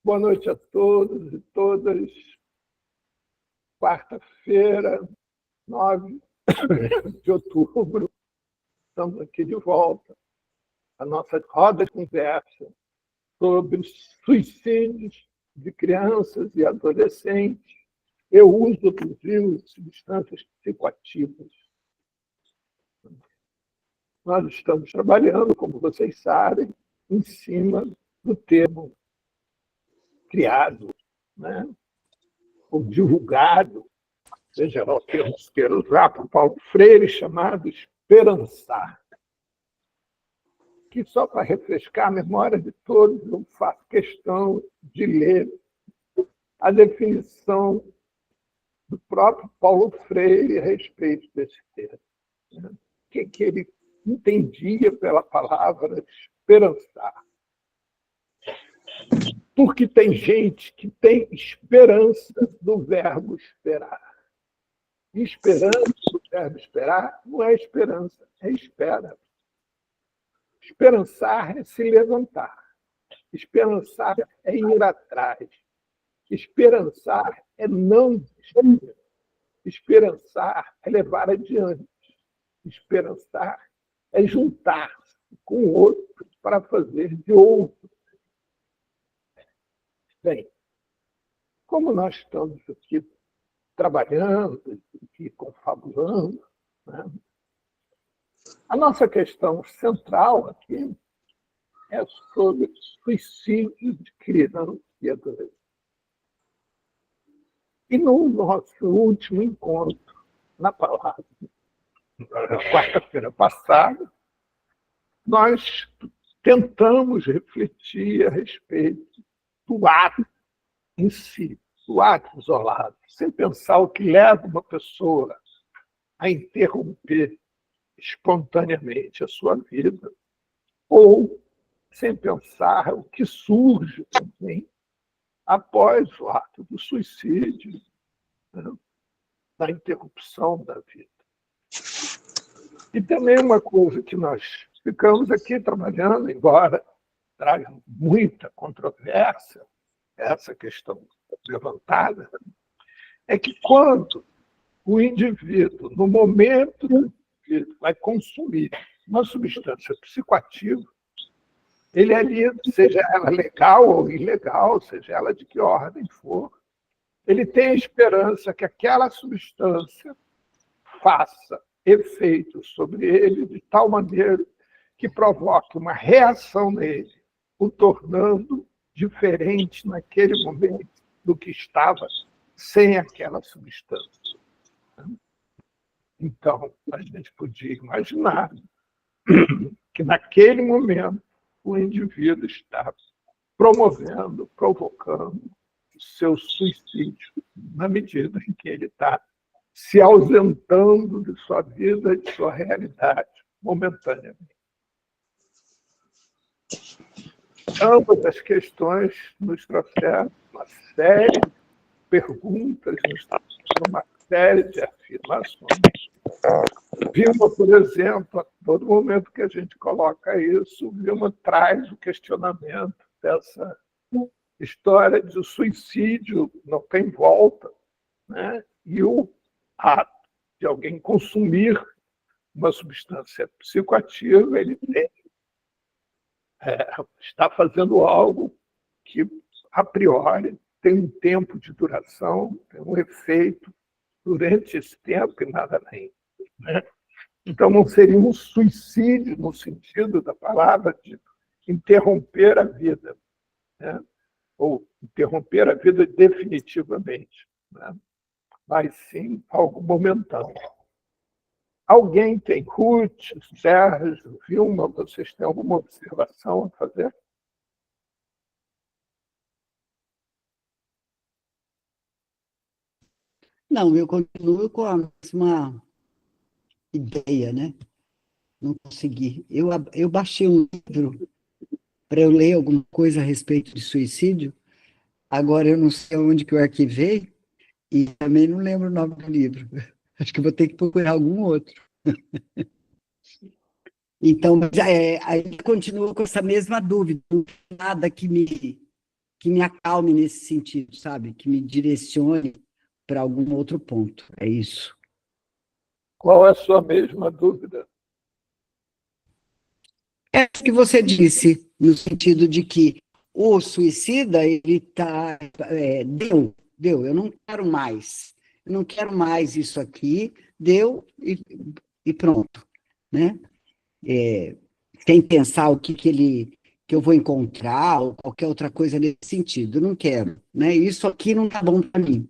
Boa noite a todos e todas. Quarta-feira, 9 de outubro, estamos aqui de volta. A nossa roda de conversa sobre suicídios de crianças e adolescentes e o uso abusivo de substâncias psicoativas. Nós estamos trabalhando, como vocês sabem, em cima do termo criado, né, ou divulgado, seja lá o termo que queira usar, por Paulo Freire, chamado esperançar. Que só para refrescar a memória de todos, eu faço questão de ler a definição do próprio Paulo Freire a respeito desse termo. O que ele entendia pela palavra esperançar. Porque tem gente que tem esperança do verbo esperar. E esperança do verbo esperar não é esperança, é espera. Esperançar é se levantar. Esperançar é ir atrás. Esperançar é não desistir. Esperançar é levar adiante. Esperançar é juntar-se com o outro para fazer de outro. Bem, como nós estamos aqui trabalhando, aqui confabulando, né? A nossa questão central aqui é sobre suicídio de criança e adolescente. E no nosso último encontro, na palavra, na quarta-feira passada, nós tentamos refletir a respeito do ato em si, do ato isolado, sem pensar o que leva uma pessoa a interromper espontaneamente a sua vida, ou sem pensar o que surge também após o ato do suicídio, né, da interrupção da vida. E também uma coisa que nós ficamos aqui trabalhando, embora traga muita controvérsia, essa questão levantada, é que quando o indivíduo, no momento que o indivíduo vai consumir uma substância psicoativa, ele ali, seja ela legal ou ilegal, seja ela de que ordem for, ele tem a esperança que aquela substância faça efeito sobre ele de tal maneira que provoque uma reação nele, o tornando diferente naquele momento do que estava sem aquela substância. Então, a gente podia imaginar que naquele momento o indivíduo está promovendo, provocando o seu suicídio, na medida em que ele está se ausentando de sua vida, de sua realidade, momentaneamente. Ambas as questões nos trouxeram uma série de perguntas, nos trouxeram uma série de afirmações. Vilma, por exemplo, a todo momento que a gente coloca isso, Vilma traz o questionamento dessa história de o suicídio não tem volta, né? E o ato de alguém consumir uma substância psicoativa, ele está fazendo algo que, a priori, tem um tempo de duração, tem um efeito durante esse tempo e nada além, né? Então, não seria um suicídio no sentido da palavra de interromper a vida, né? Ou interromper a vida definitivamente, né? Mas sim algo momentâneo. Alguém tem, Ruth, Sérgio, Vilma, vocês têm alguma observação a fazer? Não, eu continuo com a mesma ideia, né? Não consegui. Eu baixei um livro para eu ler alguma coisa a respeito de suicídio. Agora eu não sei onde que eu arquivei e também não lembro o nome do livro. Acho que vou ter que procurar algum outro. Então, aí continua com essa mesma dúvida. Não tem nada que me que me acalme nesse sentido, sabe? Que me direcione para algum outro ponto. É isso. Qual é a sua mesma dúvida? É o que você disse, no sentido de que o suicida, ele está. Deu, eu não quero mais isso aqui, deu e pronto, né? Sem pensar o que eu vou encontrar, ou qualquer outra coisa nesse sentido, não quero, né? Isso aqui não está bom para mim.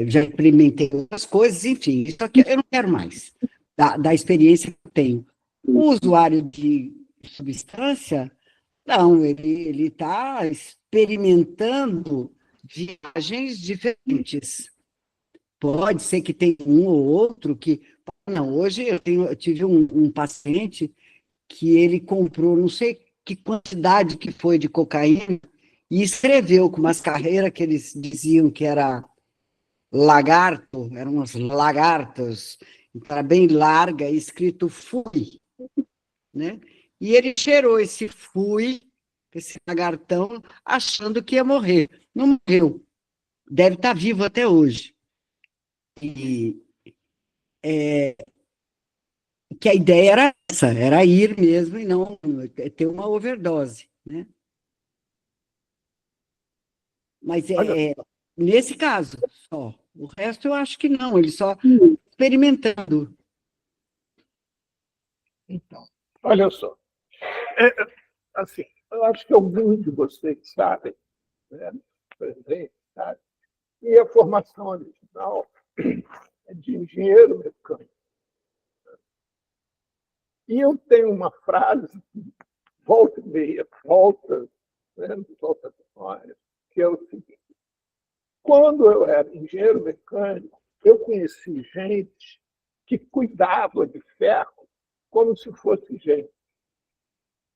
Já experimentei outras coisas, enfim, isso aqui eu não quero mais, da experiência que eu tenho. O usuário de substância, não, ele está experimentando viagens diferentes. Pode ser que tenha um ou outro que. Não, hoje eu tive um paciente que ele comprou não sei que quantidade que foi de cocaína e escreveu com umas carreiras que eles diziam que era lagarto, eram umas lagartas, era bem larga, escrito fui, né? E ele cheirou esse fui, esse lagartão, achando que ia morrer. Não morreu. Deve estar vivo até hoje. E que a ideia era essa, era ir mesmo e não ter uma overdose, né? Mas Olha, nesse caso só. O resto eu acho que não, ele só experimentando. então, olha só. É, assim, eu acho que alguns de vocês sabem, né, presente, sabe, e a formação original é de engenheiro mecânico. E eu tenho uma frase, volta e meia, volta, né, volta à memória, que é o seguinte: quando eu era engenheiro mecânico, eu conheci gente que cuidava de ferro como se fosse gente.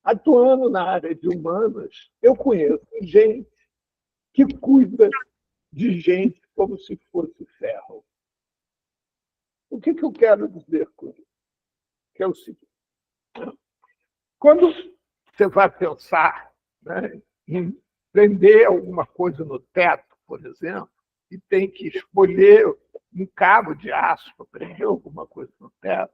Atuando na área de humanas, eu conheço gente que cuida de gente como se fosse ferro. O que eu quero dizer com isso? Que é o seguinte: quando você vai pensar, né, em prender alguma coisa no teto, por exemplo, e tem que escolher um cabo de aço para prender alguma coisa no teto,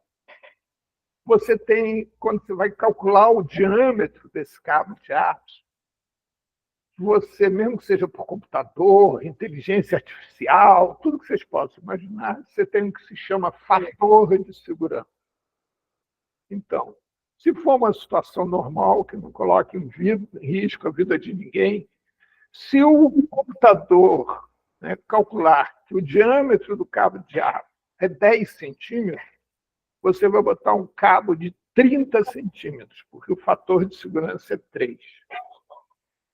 você tem, quando você vai calcular o diâmetro desse cabo de aço, você, mesmo que seja por computador, inteligência artificial, tudo que vocês possam imaginar, você tem o que se chama fator de segurança. Então, se for uma situação normal, que não coloque em risco a vida de ninguém, se o computador, né, calcular que o diâmetro do cabo de aço é 10 centímetros, você vai botar um cabo de 30 centímetros, porque o fator de segurança é 3.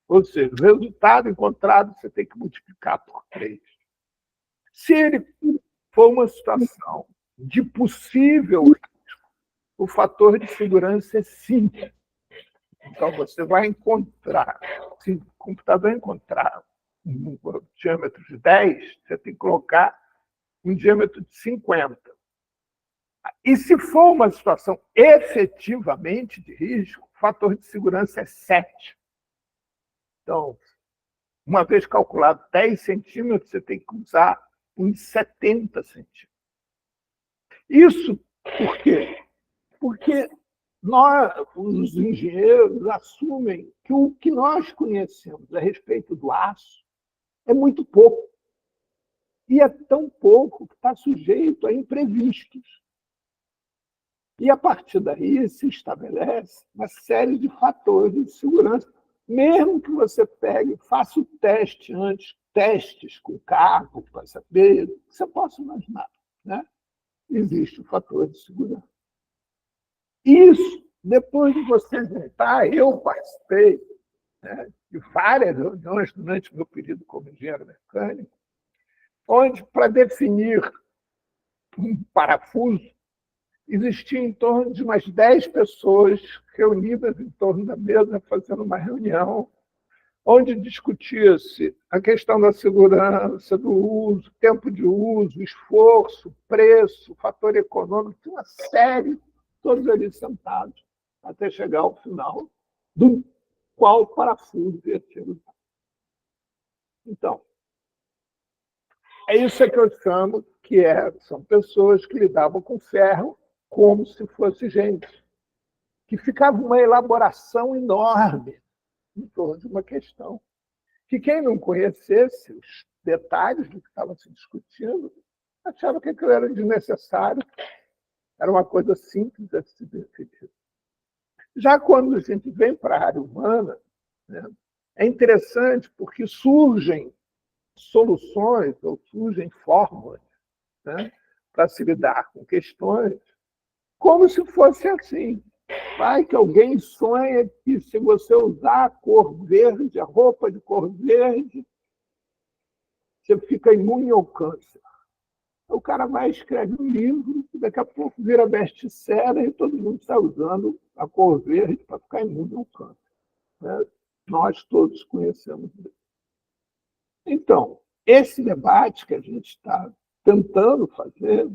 Ou seja, o resultado encontrado você tem que multiplicar por 3. Se ele for uma situação de possível, o fator de segurança é 5. Então, você vai encontrar, se o computador encontrar um diâmetro de 10, você tem que colocar um diâmetro de 50. E se for uma situação efetivamente de risco, o fator de segurança é 7. Então, uma vez calculado 10 centímetros, você tem que usar uns 70 centímetros. Isso por quê? Porque nós, os engenheiros, assumem que o que nós conhecemos a respeito do aço é muito pouco. E é tão pouco que está sujeito a imprevistos. E, a partir daí, se estabelece uma série de fatores de segurança. Mesmo que você pegue, faça o teste antes, testes com carro, para saber, o que você possa imaginar, né? Existe o fator de segurança. Isso, depois de você juntar, eu participei, né, de várias reuniões durante o meu período como engenheiro mecânico, onde, para definir um parafuso, existia em torno de umas 10 pessoas reunidas em torno da mesa, fazendo uma reunião, onde discutia-se a questão da segurança, do uso, tempo de uso, esforço, preço, fator econômico, tinha uma série, todos ali sentados, até chegar ao final, do qual parafuso ia ser usado. Então, é isso que eu chamo são pessoas que lidavam com ferro como se fosse gente, que ficava uma elaboração enorme em torno de uma questão, que quem não conhecesse os detalhes do que estava se discutindo achava que aquilo era desnecessário, era uma coisa simples a se decidir. Já quando a gente vem para a área humana, né, é interessante porque surgem soluções ou surgem fórmulas, né, para se lidar com questões como se fosse assim. Vai que alguém sonha que se você usar a cor verde, a roupa de cor verde, você fica imune ao câncer. O cara vai escreve um livro, e daqui a pouco vira best-seller e todo mundo está usando a cor verde para ficar imune ao câncer. Né? Nós todos conhecemos isso. Então, esse debate que a gente está tentando fazer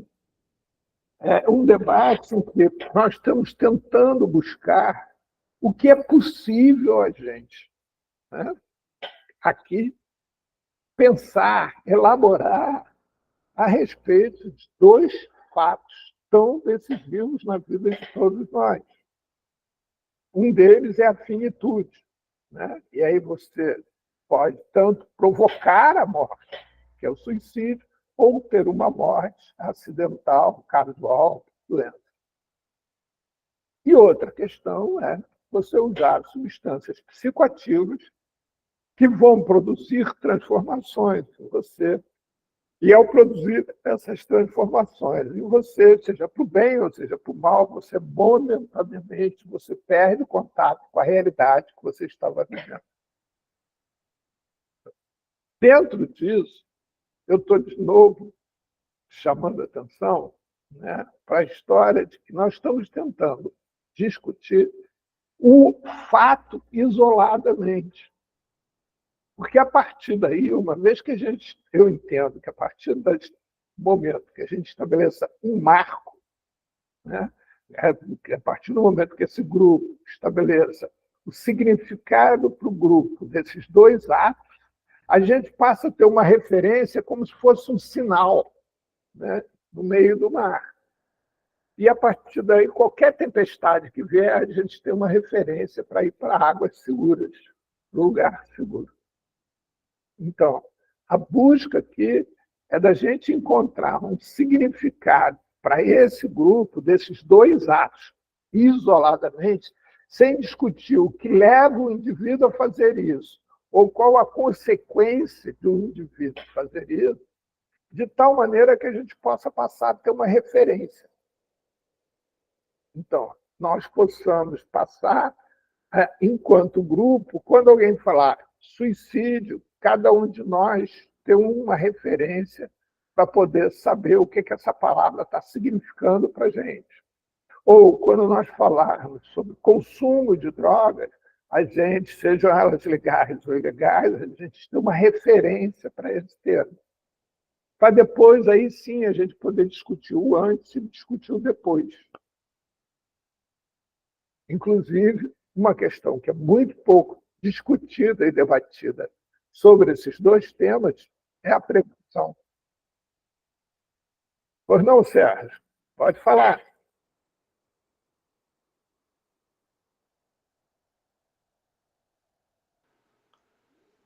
é um debate em que nós estamos tentando buscar o que é possível a gente, né, aqui, pensar, elaborar a respeito de dois fatos tão decisivos na vida de todos nós. Um deles é a finitude. Né? E aí você pode tanto provocar a morte, que é o suicídio, ou ter uma morte acidental, casual, doença. E outra questão é você usar substâncias psicoativas que vão produzir transformações em você. E ao produzir essas transformações em você, seja para o bem ou seja para o mal, você momentaneamente você perde o contato com a realidade que você estava vivendo. Dentro disso, eu estou de novo chamando a atenção, né, para a história de que nós estamos tentando discutir o fato isoladamente. Porque a partir daí, uma vez que eu entendo que a partir do momento que a gente estabeleça um marco, né, a partir do momento que esse grupo estabeleça o significado para o grupo desses dois atos, a gente passa a ter uma referência como se fosse um sinal, né, no meio do mar. E, a partir daí, qualquer tempestade que vier, a gente tem uma referência para ir para águas seguras, lugar seguro. Então, a busca aqui é da gente encontrar um significado para esse grupo, desses dois atos, isoladamente, sem discutir o que leva o indivíduo a fazer isso, ou qual a consequência de um indivíduo fazer isso, de tal maneira que a gente possa passar a ter uma referência. Então, nós possamos passar, enquanto grupo, quando alguém falar suicídio, cada um de nós ter uma referência para poder saber o que essa palavra está significando para a gente. Ou, quando nós falarmos sobre consumo de drogas, a gente, sejam elas legais ou ilegais, a gente ter uma referência para esse termo. Para depois, aí sim, a gente poder discutir o antes e discutir o depois. Inclusive, uma questão que é muito pouco discutida e debatida sobre esses dois temas é a prevenção. Pois não, Sérgio? Pode falar.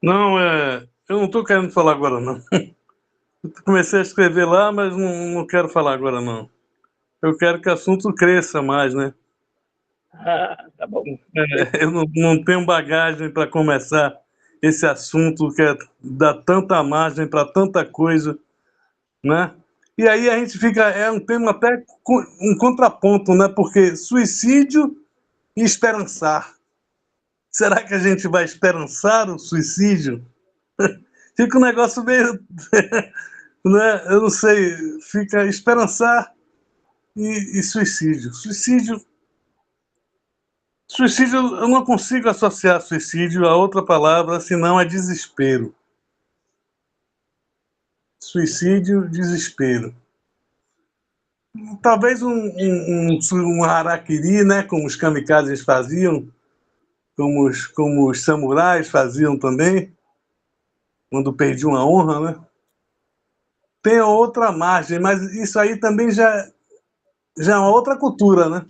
Não, eu não estou querendo falar agora, não. Eu comecei a escrever lá, mas não quero falar agora, não. Eu quero que o assunto cresça mais, né? Tá bom. Eu não tenho bagagem para começar esse assunto que dá tanta margem para tanta coisa, né? E aí a gente fica, é um tema até um contraponto, né? Porque suicídio e esperançar. Será que a gente vai esperançar o suicídio? Fica um negócio meio, né? Eu não sei, fica esperançar e suicídio. Suicídio, eu não consigo associar suicídio a outra palavra, senão a desespero. Suicídio, desespero. Talvez um harakiri, né, como os kamikazes faziam, como os samurais faziam também, quando perdi uma honra, né? Tem outra margem, mas isso aí também já é uma outra cultura, né?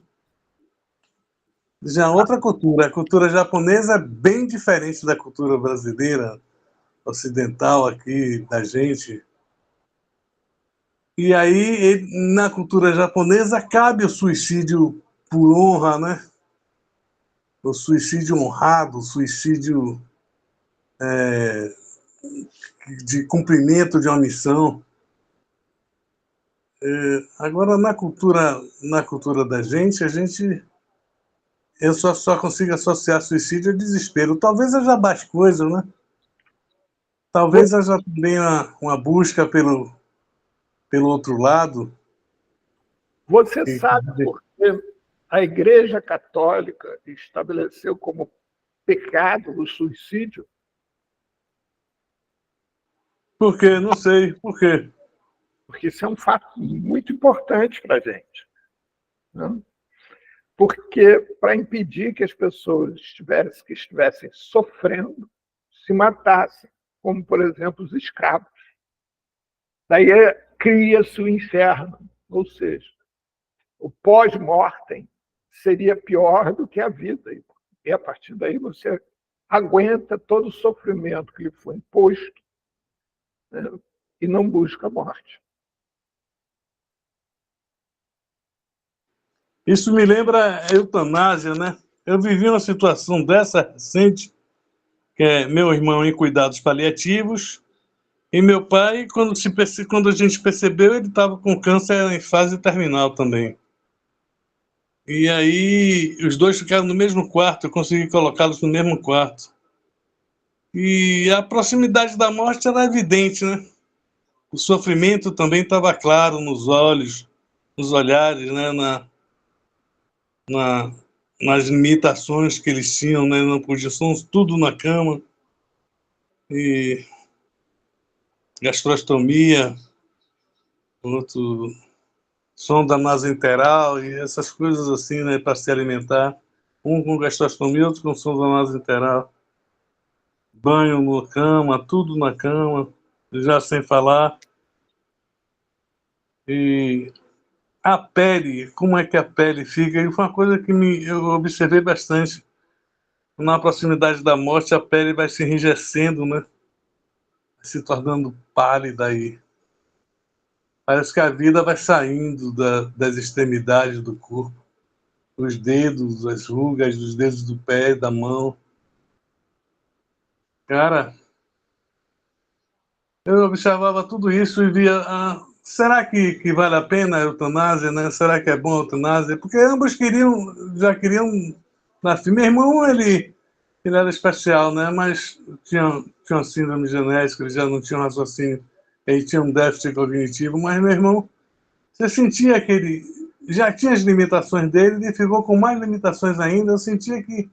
Já é outra cultura. A cultura japonesa é bem diferente da cultura brasileira, ocidental aqui, da gente. E aí, na cultura japonesa, cabe o suicídio por honra, né? O suicídio honrado, o suicídio de cumprimento de uma missão. Agora, na cultura da gente, eu só consigo associar suicídio a desespero. Talvez haja mais coisas, né? Talvez haja também uma busca pelo outro lado. Você sabe por que a Igreja Católica estabeleceu como pecado o suicídio? Por quê? Não sei. Por quê? Porque isso é um fato muito importante para a gente, né? Porque para impedir que as pessoas que estivessem sofrendo se matassem, como, por exemplo, os escravos. Daí cria-se o inferno, ou seja, o pós-mortem seria pior do que a vida. E a partir daí você aguenta todo o sofrimento que lhe foi imposto, né, e não busca a morte. Isso me lembra a eutanásia, né? Eu vivi uma situação dessa recente, que é meu irmão em cuidados paliativos, e meu pai, quando a gente percebeu, ele estava com câncer em fase terminal também. E aí os dois ficaram no mesmo quarto, eu consegui colocá-los no mesmo quarto. E a proximidade da morte era evidente, né? O sofrimento também estava claro nos olhos, nos olhares, né? Na, nas limitações que eles tinham, né? Não podiam, tudo na cama. E gastrostomia, outro, sonda nasointeral e essas coisas assim, né? Para se alimentar. Um com gastrostomia, outro com sonda nasointeral. Banho na cama, tudo na cama, já sem falar. E a pele, como é que a pele fica? E foi uma coisa que eu observei bastante. Na proximidade da morte, a pele vai se enrijecendo, né? Se tornando pálida aí. Parece que a vida vai saindo das extremidades do corpo. Os dedos, as rugas dos dedos do pé, da mão. Cara, eu observava tudo isso e via, será que vale a pena a eutanásia, né? Será que é bom a eutanásia? Porque ambos já queriam nascer. Meu irmão, ele era especial, né? Mas tinha uma síndrome genética, ele já não tinha um raciocínio, ele tinha um déficit cognitivo, mas meu irmão, você sentia que ele já tinha as limitações dele e ficou com mais limitações ainda. Eu sentia que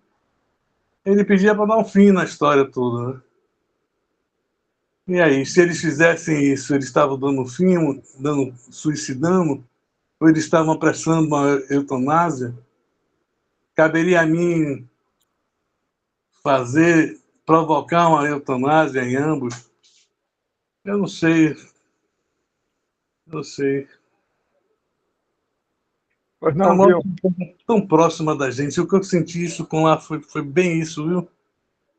ele pedia para dar um fim na história toda, né? E aí, se eles fizessem isso, eles estavam dando fim, suicidando, ou eles estavam apressando uma eutanásia, caberia a mim provocar uma eutanásia em ambos? Eu não sei, eu sei. Pois A não, morte viu? é tão próxima da gente. O que eu senti isso com lá foi bem isso, viu?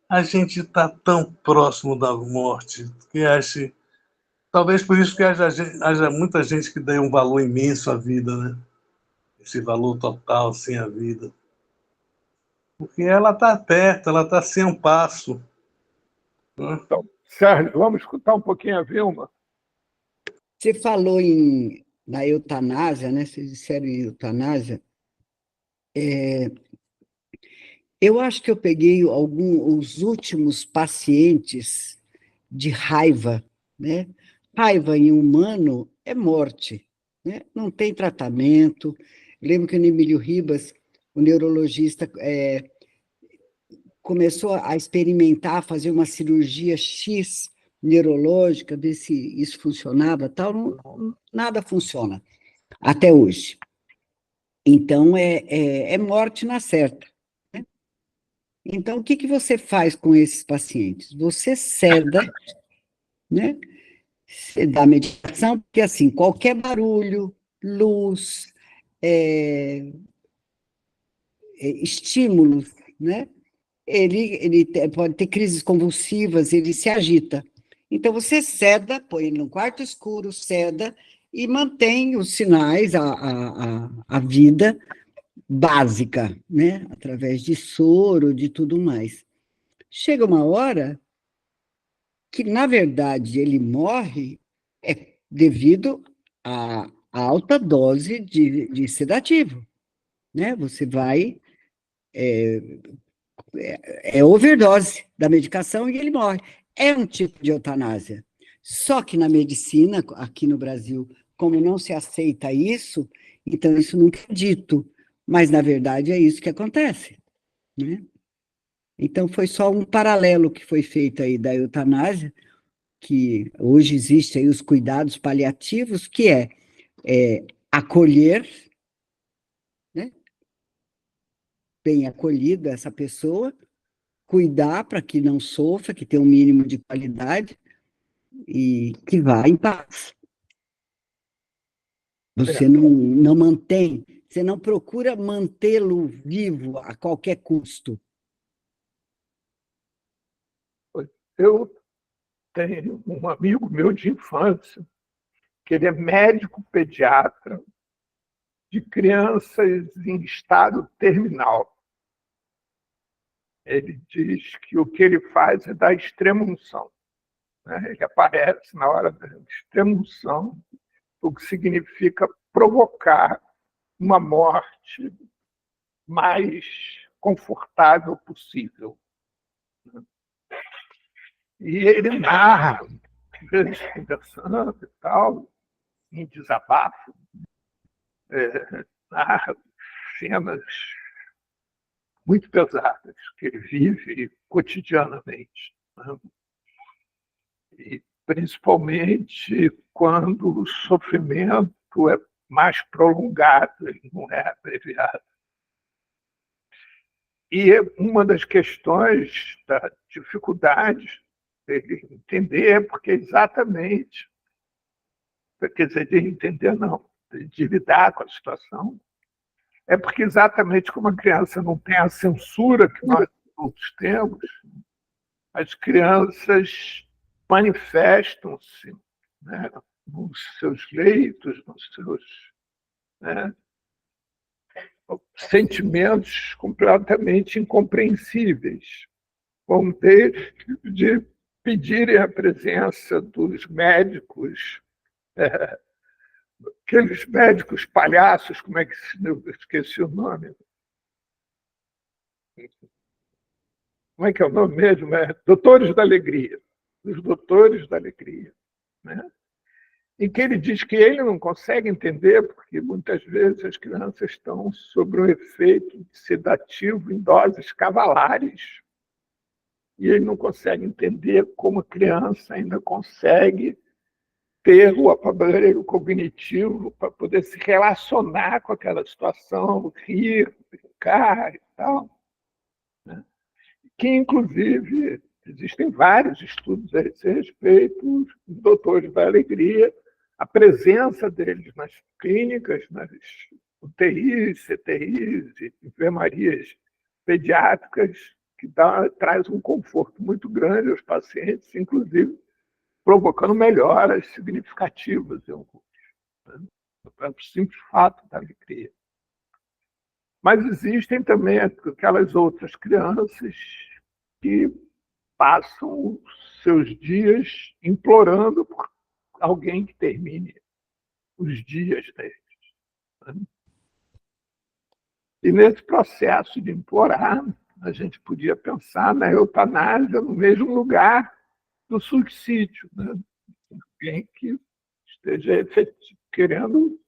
A gente está tão próximo da morte que acho. Talvez por isso que haja muita gente que dê um valor imenso à vida, né? Esse valor total, assim, à vida. Porque ela está perto, ela está sem um passo. Né? Então, Sérgio, vamos escutar um pouquinho a Vilma? Você falou na eutanásia, né? Vocês disseram em eutanásia. Eu acho que eu peguei os últimos pacientes de raiva, né? Raiva em humano é morte, né? Não tem tratamento. Lembro que o Emílio Ribas, o neurologista, começou a experimentar, fazer uma cirurgia X neurológica, ver se isso funcionava, tal. Nada funciona até hoje. Então, é morte na certa. Então, o que você faz com esses pacientes? Você ceda né? Você dá medicação, porque assim, qualquer barulho, luz, é, estímulos, né? Pode ter crises convulsivas, ele se agita. Então, você ceda, põe ele num quarto escuro, ceda, e mantém os sinais, a vida básica, né? Através de soro, de tudo mais. Chega uma hora que, na verdade, ele morre devido à alta dose de sedativo, né? Você vai, overdose da medicação e ele morre. É um tipo de eutanásia. Só que na medicina, aqui no Brasil, como não se aceita isso, então isso nunca é dito. Mas, na verdade, é isso que acontece, né? Então, foi só um paralelo que foi feito aí da eutanásia, que hoje existem aí os cuidados paliativos, que acolher, né, bem acolhida essa pessoa, cuidar para que não sofra, que tenha um mínimo de qualidade e que vá em paz. Você não mantém, você não procura mantê-lo vivo a qualquer custo. Eu tenho um amigo meu de infância, que ele é médico pediatra de crianças em estado terminal. Ele diz que o que ele faz é dar extrema-unção, né? Ele aparece na hora da extrema-unção, o que significa provocar uma morte mais confortável possível. E ele narra, às vezes conversando e tal, em desabafo, narra cenas muito pesadas que ele vive cotidianamente, né? E principalmente quando o sofrimento é mais prolongado, ele não é abreviado. E uma das questões da dificuldade dele entender é porque exatamente, quer dizer, de entender não, de lidar com a situação, é porque exatamente como a criança não tem a censura que nós adultos temos, as crianças manifestam-se, né, nos seus leitos, nos seus, né, sentimentos completamente incompreensíveis, como de pedirem a presença dos médicos, aqueles médicos palhaços, como é que eu esqueci o nome? Como é que é o nome mesmo? Doutores da Alegria. Os Doutores da Alegria, né? Em que ele diz que ele não consegue entender, porque muitas vezes as crianças estão sob um efeito sedativo em doses cavalares, e ele não consegue entender como a criança ainda consegue ter o aparelho cognitivo para poder se relacionar com aquela situação, rir, brincar e tal, né? Que, inclusive, existem vários estudos a esse respeito, os Doutores da Alegria, a presença deles nas clínicas, nas UTIs, CTIs e enfermarias pediátricas, que traz um conforto muito grande aos pacientes, inclusive provocando melhoras significativas em alguns, né? Pelo simples fato da alegria. Mas existem também aquelas outras crianças que passam os seus dias implorando por alguém que termine os dias deles, né? E nesse processo de implorar, a gente podia pensar na eutanásia no mesmo lugar do suicídio, né? Alguém que esteja querendo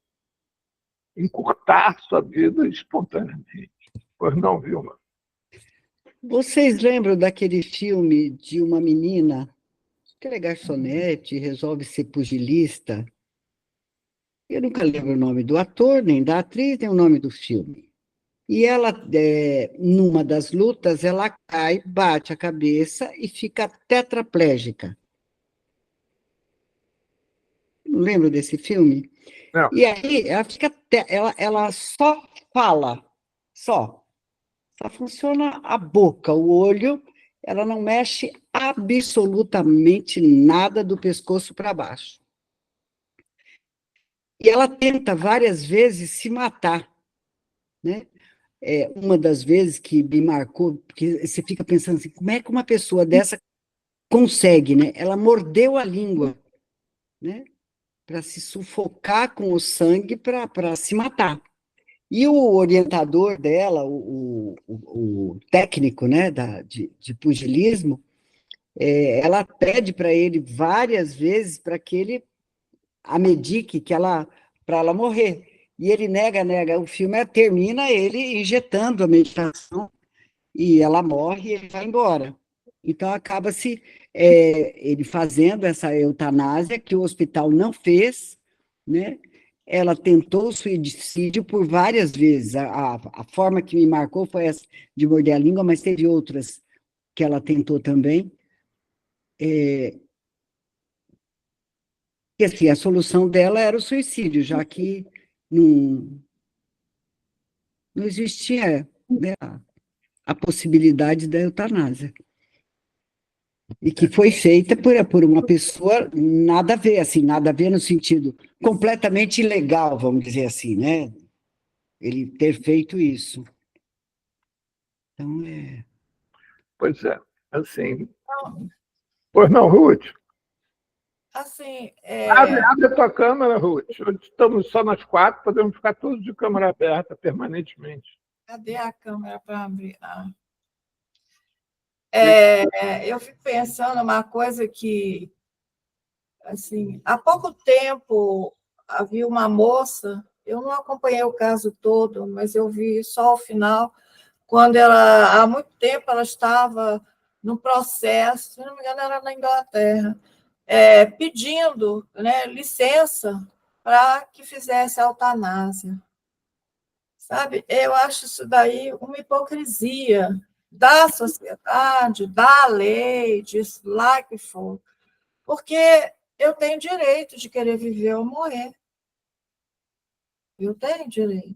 encurtar sua vida espontaneamente. Pois não, Vilma? Vocês lembram daquele filme de uma menina que ela é garçonete, resolve ser pugilista? Eu nunca lembro o nome do ator, nem da atriz, nem o nome do filme. E ela, numa das lutas, ela cai, bate a cabeça e fica tetraplégica. Não lembro desse filme? Não. E aí ela só fala, só funciona a boca, o olho, ela não mexe absolutamente nada do pescoço para baixo. E ela tenta várias vezes se matar, né? Uma das vezes que me marcou, porque você fica pensando assim, como é que uma pessoa dessa consegue, né? Ela mordeu a língua, né? Para se sufocar com o sangue para se matar. E o orientador dela, o técnico, né, de pugilismo, ela pede para ele várias vezes para que ele a medique para ela morrer. E ele nega. O filme termina ele injetando a medicação e ela morre e ele vai embora. Então acaba-se ele fazendo essa eutanásia que o hospital não fez, né? Ela tentou o suicídio por várias vezes. A forma que me marcou foi essa de morder a língua, mas teve outras que ela tentou também. E assim, a solução dela era o suicídio, já que não existia, né, a possibilidade da eutanásia. E que foi feita por uma pessoa nada a ver, assim, nada a ver no sentido completamente ilegal, vamos dizer assim, né? Ele ter feito isso. Então, Pois é, assim. Pois não, Ruth? Assim, Abre a tua câmera, Ruth. Hoje estamos só nós quatro, podemos ficar todos de câmera aberta permanentemente. cadê a câmera para abrir? Eu fico pensando uma coisa que, assim, há pouco tempo havia uma moça, eu não acompanhei o caso todo, mas eu vi só o final, quando ela, há muito tempo, ela estava no processo, se não me engano, era na Inglaterra, pedindo, né, licença para que fizesse a eutanásia. Sabe? Eu acho isso daí uma hipocrisia da sociedade, da lei, disso lá que for, porque eu tenho direito de querer viver ou morrer. Eu tenho direito.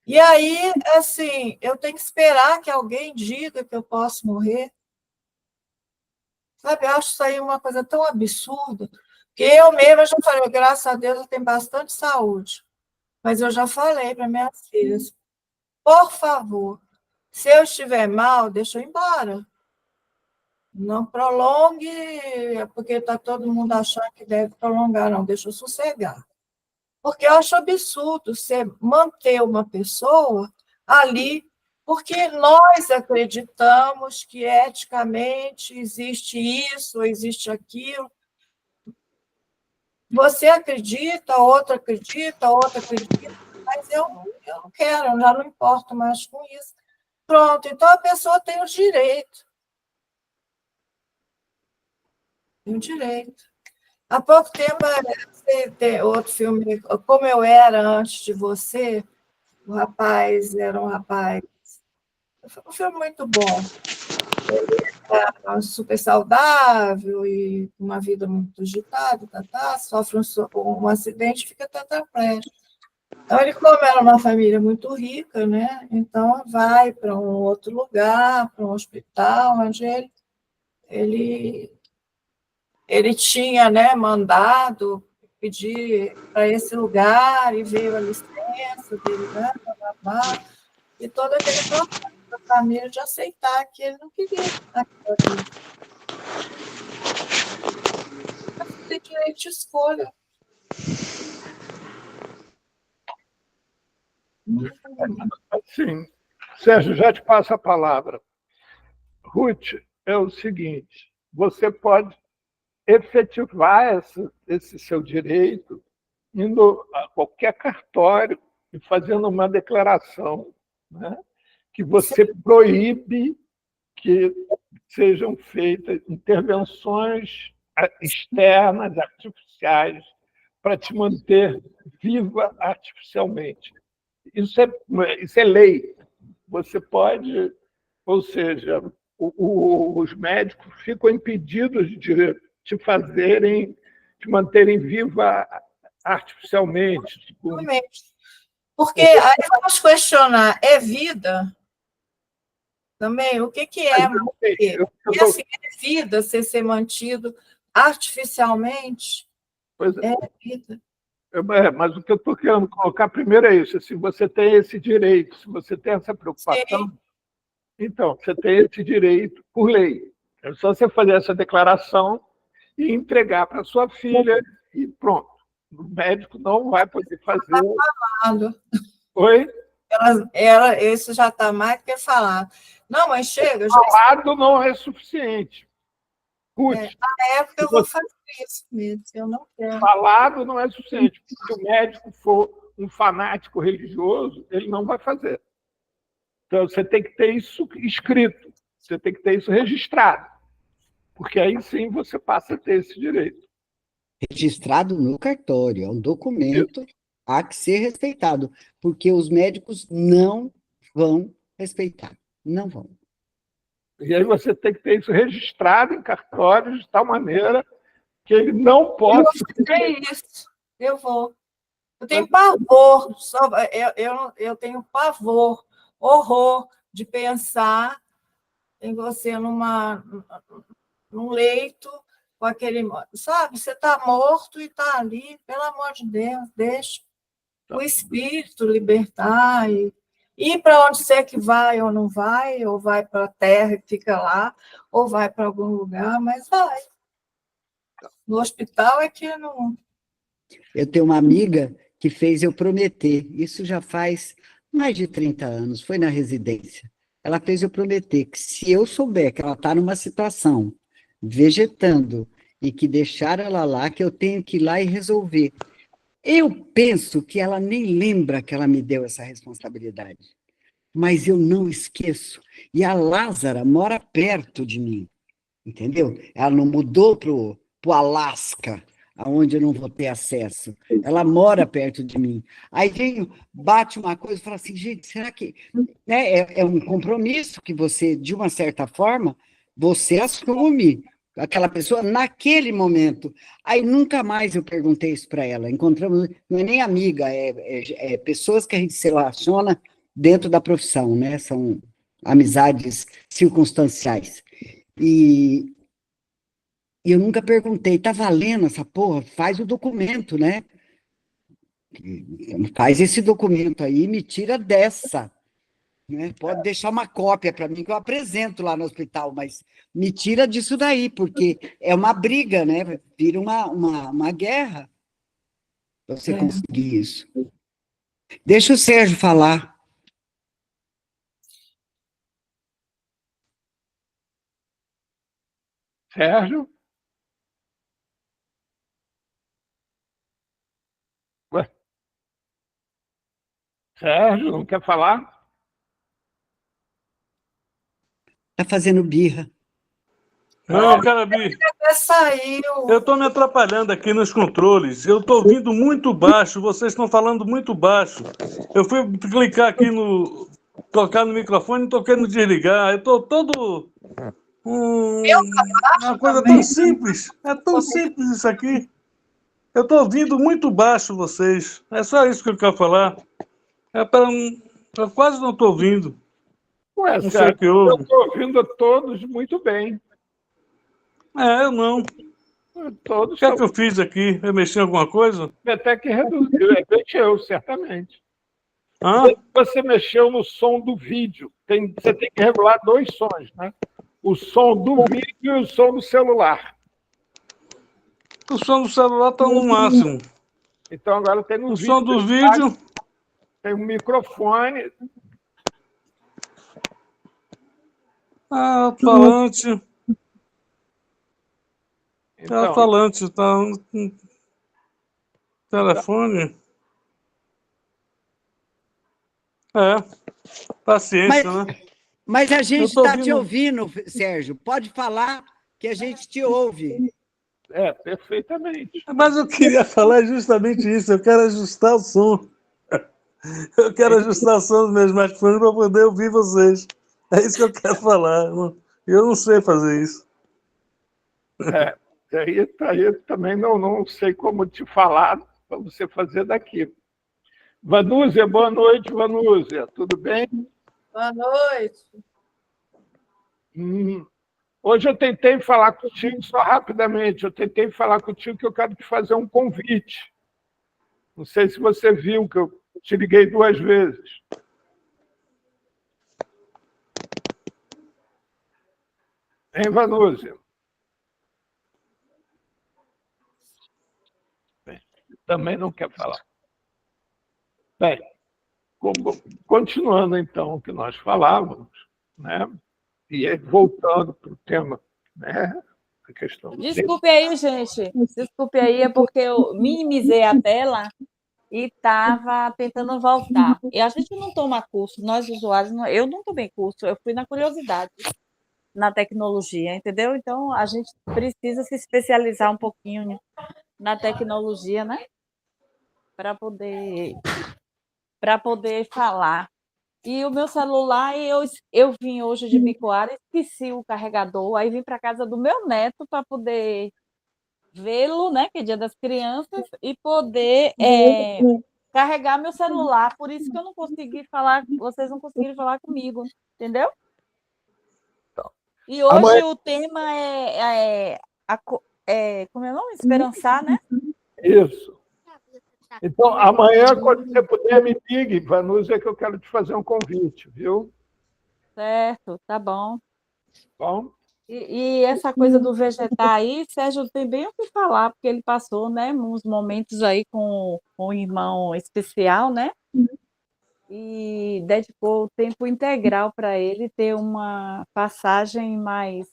E aí, assim, eu tenho que esperar que alguém diga que eu posso morrer. Sabe? Eu acho isso aí uma coisa tão absurda, que eu mesma já falei, graças a Deus eu tenho bastante saúde, mas eu já falei para minhas filhas, por favor, se eu estiver mal, deixa eu ir embora. Não prolongue, porque está todo mundo achando que deve prolongar, não, deixa eu sossegar. Porque eu acho absurdo você manter uma pessoa ali, porque nós acreditamos que eticamente existe isso, existe aquilo. Você acredita, outro acredita, outro acredita, mas eu não quero, eu já não importo mais com isso. Pronto, então a pessoa tem o direito. Tem o direito. Há pouco tempo, tem outro filme, Como Eu Era Antes de Você, o rapaz era um rapaz. Foi um filme muito bom. Ele era super saudável e com uma vida muito agitada, sofre um acidente e fica tetraplégico. Então, ele, como era uma família muito rica, né? Então, vai para um outro lugar, para um hospital, onde ele tinha, né, mandado pedir para esse lugar e veio a licença dele, né, e todo aquele processo da família de aceitar que ele não queria aquilo ali. Mas tem direito de escolha. Sim. Sérgio, já te passo a palavra. Ruth, é o seguinte, você pode efetivar esse seu direito indo a qualquer cartório e fazendo uma declaração, né, que você proíbe que sejam feitas intervenções externas, artificiais, para te manter viva artificialmente. Isso é lei. Você pode, ou seja, os médicos ficam impedidos de te fazerem te manterem viva artificialmente. Realmente. Porque aí vamos questionar, é vida também? O que é morrer? E assim, é vida ser mantido artificialmente? Pois é. É vida. Mas o que eu estou querendo colocar primeiro é isso: se você tem esse direito, se você tem essa preocupação, Sim. então você tem esse direito por lei. É só você fazer essa declaração e entregar para sua filha e pronto. O médico não vai poder fazer. Oi? Isso já está mais do que falado. Não, mas chega. Falado não é suficiente. Na época eu vou fazer isso mesmo, eu não quero. Falado não é suficiente. Se o médico for um fanático religioso, ele não vai fazer. Então, você tem que ter isso escrito, você tem que ter isso registrado, porque aí sim você passa a ter esse direito. Registrado no cartório, é um documento, há que ser respeitado, porque os médicos não vão respeitar, não vão. E aí você tem que ter isso registrado em cartórios de tal maneira que ele não possa... É isso, eu vou. Eu tenho pavor, eu tenho pavor, horror de pensar em você num leito com aquele... Sabe, você está morto e está ali, pelo amor de Deus, deixa o espírito libertar e ir para onde você que vai ou não vai, ou vai para a terra e fica lá, ou vai para algum lugar, mas vai. No hospital é que não... Eu tenho uma amiga que fez eu prometer, isso já faz mais de 30 anos, foi na residência. Ela fez eu prometer que se eu souber que ela está numa situação vegetando e que deixar ela lá, que eu tenho que ir lá e resolver. Eu penso que ela nem lembra que ela me deu essa responsabilidade, mas eu não esqueço. E a Lázara mora perto de mim, entendeu? Ela não mudou para o Alasca, aonde eu não vou ter acesso. Ela mora perto de mim. Aí vem, bate uma coisa e fala assim, gente, será que... Né, é um compromisso que você, de uma certa forma, você assume aquela pessoa naquele momento. Aí nunca mais eu perguntei isso para ela. Encontramos, não é nem amiga, é pessoas que a gente se relaciona dentro da profissão, né? São amizades circunstanciais. E eu nunca perguntei, tá valendo essa porra? Faz o documento, né? Faz esse documento aí, me tira dessa. Né? Pode deixar uma cópia para mim que eu apresento lá no hospital, mas me tira disso daí, porque é uma briga, né? Vira uma guerra para você conseguir isso. Deixa o Sérgio falar. Sérgio? Ué? Sérgio, não quer falar? Está fazendo birra. Não, Carabi, Saiu. eu estou me atrapalhando aqui nos controles. Eu estou ouvindo muito baixo, vocês estão falando muito baixo. Eu fui clicar aqui tocar no microfone e não toquei no desligar. Eu estou todo... uma coisa tão simples. É tão simples isso aqui. Eu estou ouvindo muito baixo vocês. É só isso que eu quero falar. Eu quase não estou ouvindo. Ué, Não sei o Sérgio, que eu houve. estou ouvindo a todos muito bem. Eu não. Todos O que é que eu fiz aqui? Eu mexi em alguma coisa? até que reduziu, mexeu, certamente. Hã? Você mexeu no som do vídeo. Você tem que regular 2 sons, né? O som do vídeo e o som do celular. O som do celular está no máximo. Então agora tem no O vídeo. som do vídeo... Tem um microfone. Alto-falante. Então, Alto-falante, tá no telefone. Paciência, né? Mas a Eu gente tô está te ouvindo. ouvindo, Sérgio. Pode falar que a gente te ouve. perfeitamente. Mas eu queria falar justamente isso. Eu quero ajustar o som. Eu quero ajustar o som dos meus smartphones para poder ouvir vocês. É isso que eu quero falar. Eu não sei fazer isso. Aí também não sei como te falar para você fazer daqui. Vanúzia, boa noite, Vanúzia. Tudo bem? Boa noite. Hoje eu tentei falar contigo, só rapidamente, eu tentei falar contigo que eu quero te fazer um convite. Não sei se você viu que eu te liguei 2 vezes. Hein, Vanúzia? Também não quer falar. Bem, continuando então o que nós falávamos, né? E aí, voltando para o tema, né? A questão do Desculpe aí, gente. Desculpe aí, é porque eu minimizei a tela e estava tentando voltar. E a gente não toma curso, nós usuários, eu não tomei curso, eu fui na curiosidade, na tecnologia, entendeu? Então, a gente precisa se especializar um pouquinho na tecnologia, né? Para poder falar. E o meu celular, eu vim hoje de Bicoara, esqueci o carregador, aí vim para casa do meu neto para poder vê-lo, né, que é Dia das Crianças, e poder carregar meu celular. Por isso que eu não consegui falar, vocês não conseguiram falar comigo, entendeu? E hoje Amanhã, o tema como é o nome? Esperançar, né? isso. Então, amanhã, quando você puder, me ligue, Vanúzia, que eu quero te fazer um convite, viu? Certo, tá bom. Bom? E essa coisa do vegetar aí, Sérgio tem bem o que falar, porque ele passou, né, uns momentos aí com o irmão especial, né? E dedicou o tempo integral para ele ter uma passagem mais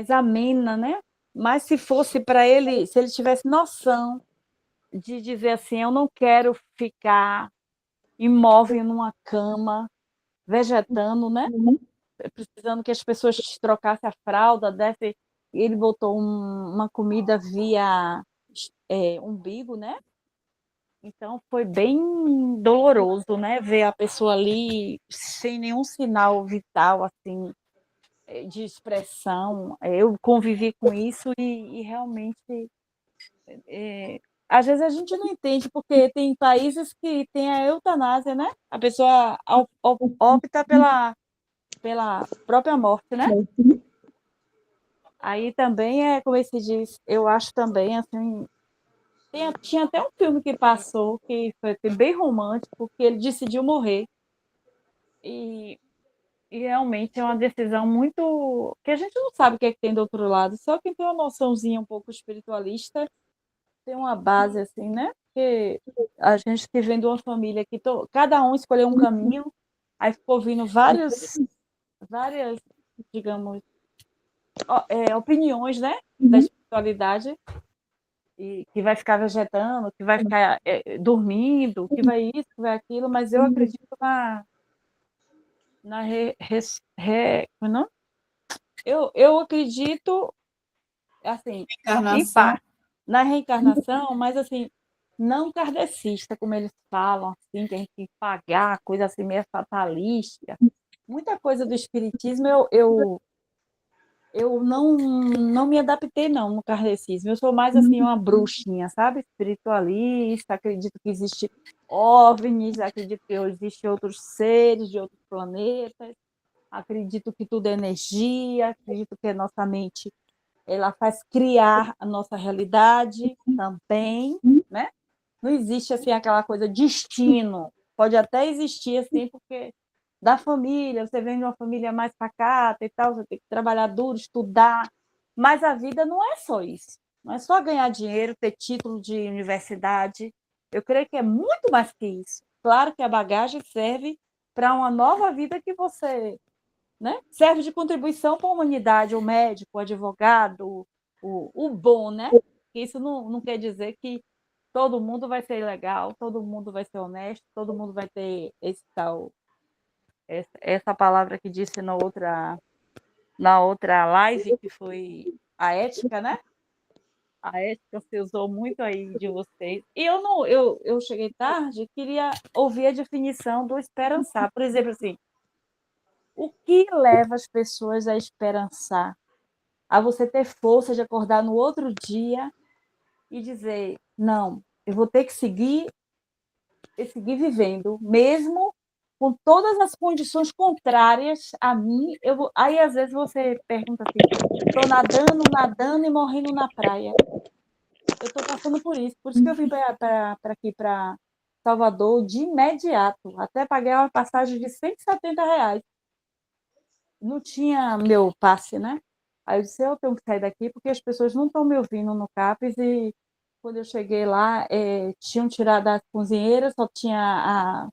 amena, né? Mas se fosse para ele, se ele tivesse noção de dizer assim, eu não quero ficar imóvel numa cama, vegetando, né? Precisando que as pessoas trocassem a fralda, desse, ele botou uma comida via umbigo, né? Então foi bem doloroso, né? Ver a pessoa ali sem nenhum sinal vital, assim, de expressão. Eu convivi com isso e realmente às vezes a gente não entende, porque tem países que tem a eutanásia, né? A pessoa opta pela própria morte, né? Aí também como se diz, eu acho também, assim, tinha até um filme que passou, que foi bem romântico, que ele decidiu morrer. E, e realmente é uma decisão muito... que a gente não sabe o que é que tem do outro lado, só quem tem uma noçãozinha um pouco espiritualista tem uma base, assim, né? Porque a gente que vem de uma família que cada um escolheu um caminho, aí ficou vindo várias, digamos, opiniões, né? Da espiritualidade, e que vai ficar vegetando, que vai ficar dormindo, que vai isso, que vai aquilo, mas eu acredito na como não? Eu acredito, assim, em Encarnação. parte, na reencarnação, mas assim, não kardecista, como eles falam, assim, tem que pagar, coisa assim meio fatalística. Muita coisa do espiritismo eu não me adaptei, não, no kardecismo. Eu sou mais, assim, uma bruxinha, sabe? Espiritualista, acredito que existe OVNIs, acredito que existem outros seres de outros planetas, acredito que tudo é energia, acredito que a nossa mente ela faz criar a nossa realidade também, né? Não existe, assim, aquela coisa destino. Pode até existir, assim, porque da família, você vem de uma família mais pacata e tal, você tem que trabalhar duro, estudar, mas a vida não é só isso. Não é só ganhar dinheiro, ter título de universidade. Eu creio que é muito mais que isso. Claro que a bagagem serve para uma nova vida que você, né? Serve de contribuição para a humanidade, o médico, o advogado, o bom, né? Isso não quer dizer que todo mundo vai ser legal, todo mundo vai ser honesto, todo mundo vai ter essa palavra que disse na outra live, que foi a ética, né? A ética se usou muito aí de vocês. E eu cheguei tarde, queria ouvir a definição do esperançar. Por exemplo, assim, o que leva as pessoas a esperançar? a você ter força de acordar no outro dia e dizer, não, eu vou ter que seguir vivendo, mesmo com todas as condições contrárias a mim. Aí, às vezes, você pergunta assim, estou nadando e morrendo na praia. Eu estou passando por isso que eu vim para aqui, para Salvador, de imediato. Até paguei uma passagem de R$ 170. Não tinha meu passe, né? Aí eu disse, eu tenho que sair daqui porque as pessoas não estão me ouvindo no CAPES e quando eu cheguei lá, tinham tirado as cozinheiras, só tinha a...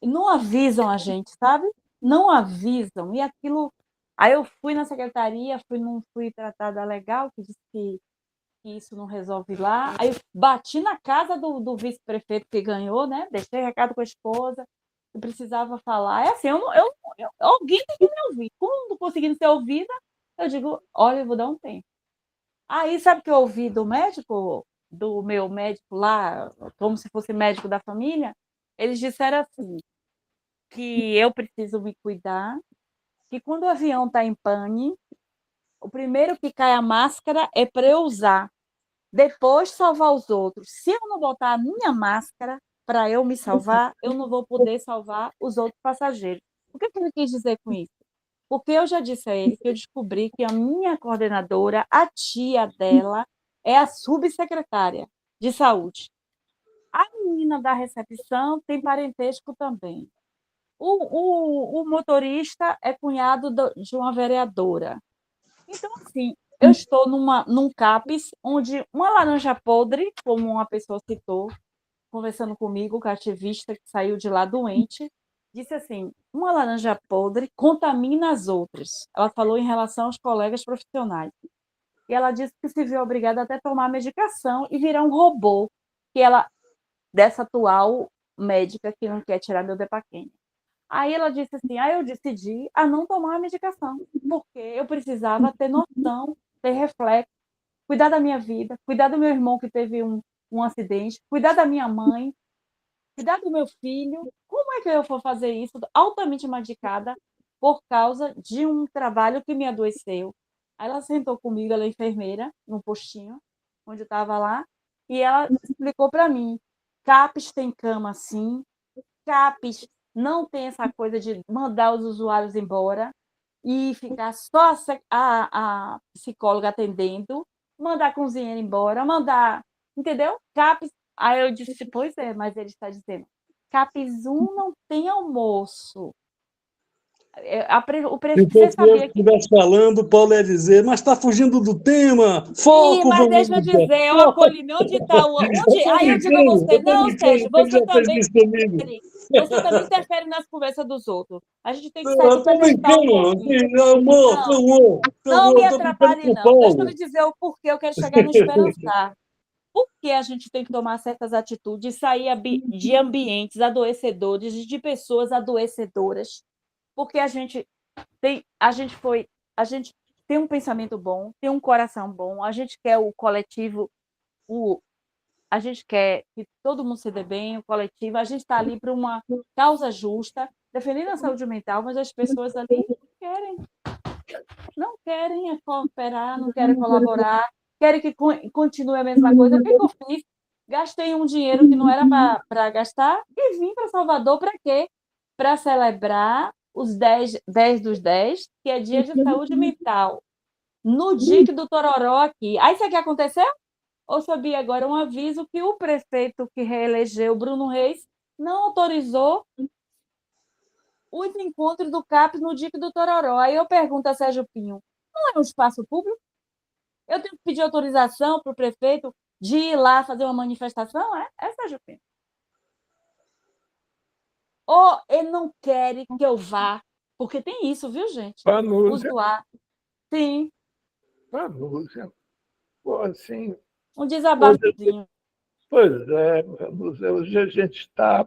Não avisam a gente, sabe? Não avisam. E aquilo... Aí eu fui na secretaria, não fui tratada legal, que disse que isso não resolve lá. Aí eu bati na casa do vice-prefeito que ganhou, né? Deixei recado com a esposa, que precisava falar. É assim, alguém tem que me ouvir. Como não conseguindo ser ouvida, eu digo, olha, eu vou dar um tempo. Aí, sabe o que eu ouvi do médico, do meu médico lá, como se fosse médico da família? Eles disseram assim, que eu preciso me cuidar, que quando o avião está em pane, o primeiro que cai a máscara é para eu usar, depois salvar os outros. Se eu não botar a minha máscara para eu me salvar, eu não vou poder salvar os outros passageiros. O que ele quis dizer com isso? Porque eu já disse a ele que eu descobri que a minha coordenadora, a tia dela, é a subsecretária de saúde. A menina da recepção tem parentesco também. O motorista é cunhado de uma vereadora. Então, assim, eu estou num CAPES onde uma laranja podre, como uma pessoa citou, conversando comigo, o ativista que saiu de lá doente, disse assim, uma laranja podre contamina as outras. Ela falou em relação aos colegas profissionais. E ela disse que se viu obrigada até a tomar medicação e virar um robô, que ela, dessa atual médica que não quer tirar meu Depaquene. Aí ela disse assim, eu decidi a não tomar a medicação, porque eu precisava ter noção, ter reflexo, cuidar da minha vida, cuidar do meu irmão que teve um acidente, cuidar da minha mãe, cuidar do meu filho. Como é que eu vou fazer isso altamente medicada por causa de um trabalho que me adoeceu? Aí ela sentou comigo, ela é enfermeira, no postinho, onde eu estava lá, e ela explicou para mim, CAPES tem cama sim, CAPES não tem essa coisa de mandar os usuários embora e ficar só a psicóloga atendendo, mandar a cozinheira embora, entendeu? CAPES. Aí eu disse, pois é, mas ele está dizendo, CAPES 1 não tem almoço. Você Enquanto eu sabia que... estivesse falando, o Paulo ia dizer, mas está fugindo do tema. Sim, Foco, mas deixa eu Vanessa. dizer, o acolhimento onde está Aí eu digo a você, Eu tô não, brincando, Sérgio, porque ele você já fez também isso comigo. interfere nas conversas dos outros. A gente tem que sair Eu do tô pedestal um brincando, pouquinho. amor, Não, não me eu tô brincando atrapalhe, com o não. Deixa eu lhe Paulo. dizer o porquê eu quero chegar no esperançar. Por que a gente tem que tomar certas atitudes, sair de ambientes adoecedores, de pessoas adoecedoras? Porque a gente tem um pensamento bom, tem um coração bom, a gente quer o coletivo, a gente quer que todo mundo se dê bem, o coletivo, a gente está ali para uma causa justa, defendendo a saúde mental, mas as pessoas ali não querem cooperar, não querem colaborar, querem que continue a mesma coisa. O que eu fiz? Gastei um dinheiro que não era para gastar e vim para Salvador para quê? Para celebrar os 10 dos 10, que é dia de saúde mental, no DIC do Tororó aqui. Aí sabe o que aconteceu? Eu sabia agora um aviso que o prefeito que reelegeu, Bruno Reis, não autorizou os encontros do CAPES no DIC do Tororó. Aí eu pergunto a Sérgio Pinho, não é um espaço público? Eu tenho que pedir autorização para o prefeito de ir lá fazer uma manifestação? É Sérgio Pinho. Ou ele não quer que eu vá, porque tem isso, viu, gente? Panúzia, Usuário. Sim, Panúzia. Pô, assim, um hoje, desabafozinho. pois é, Panúzia, hoje a gente está,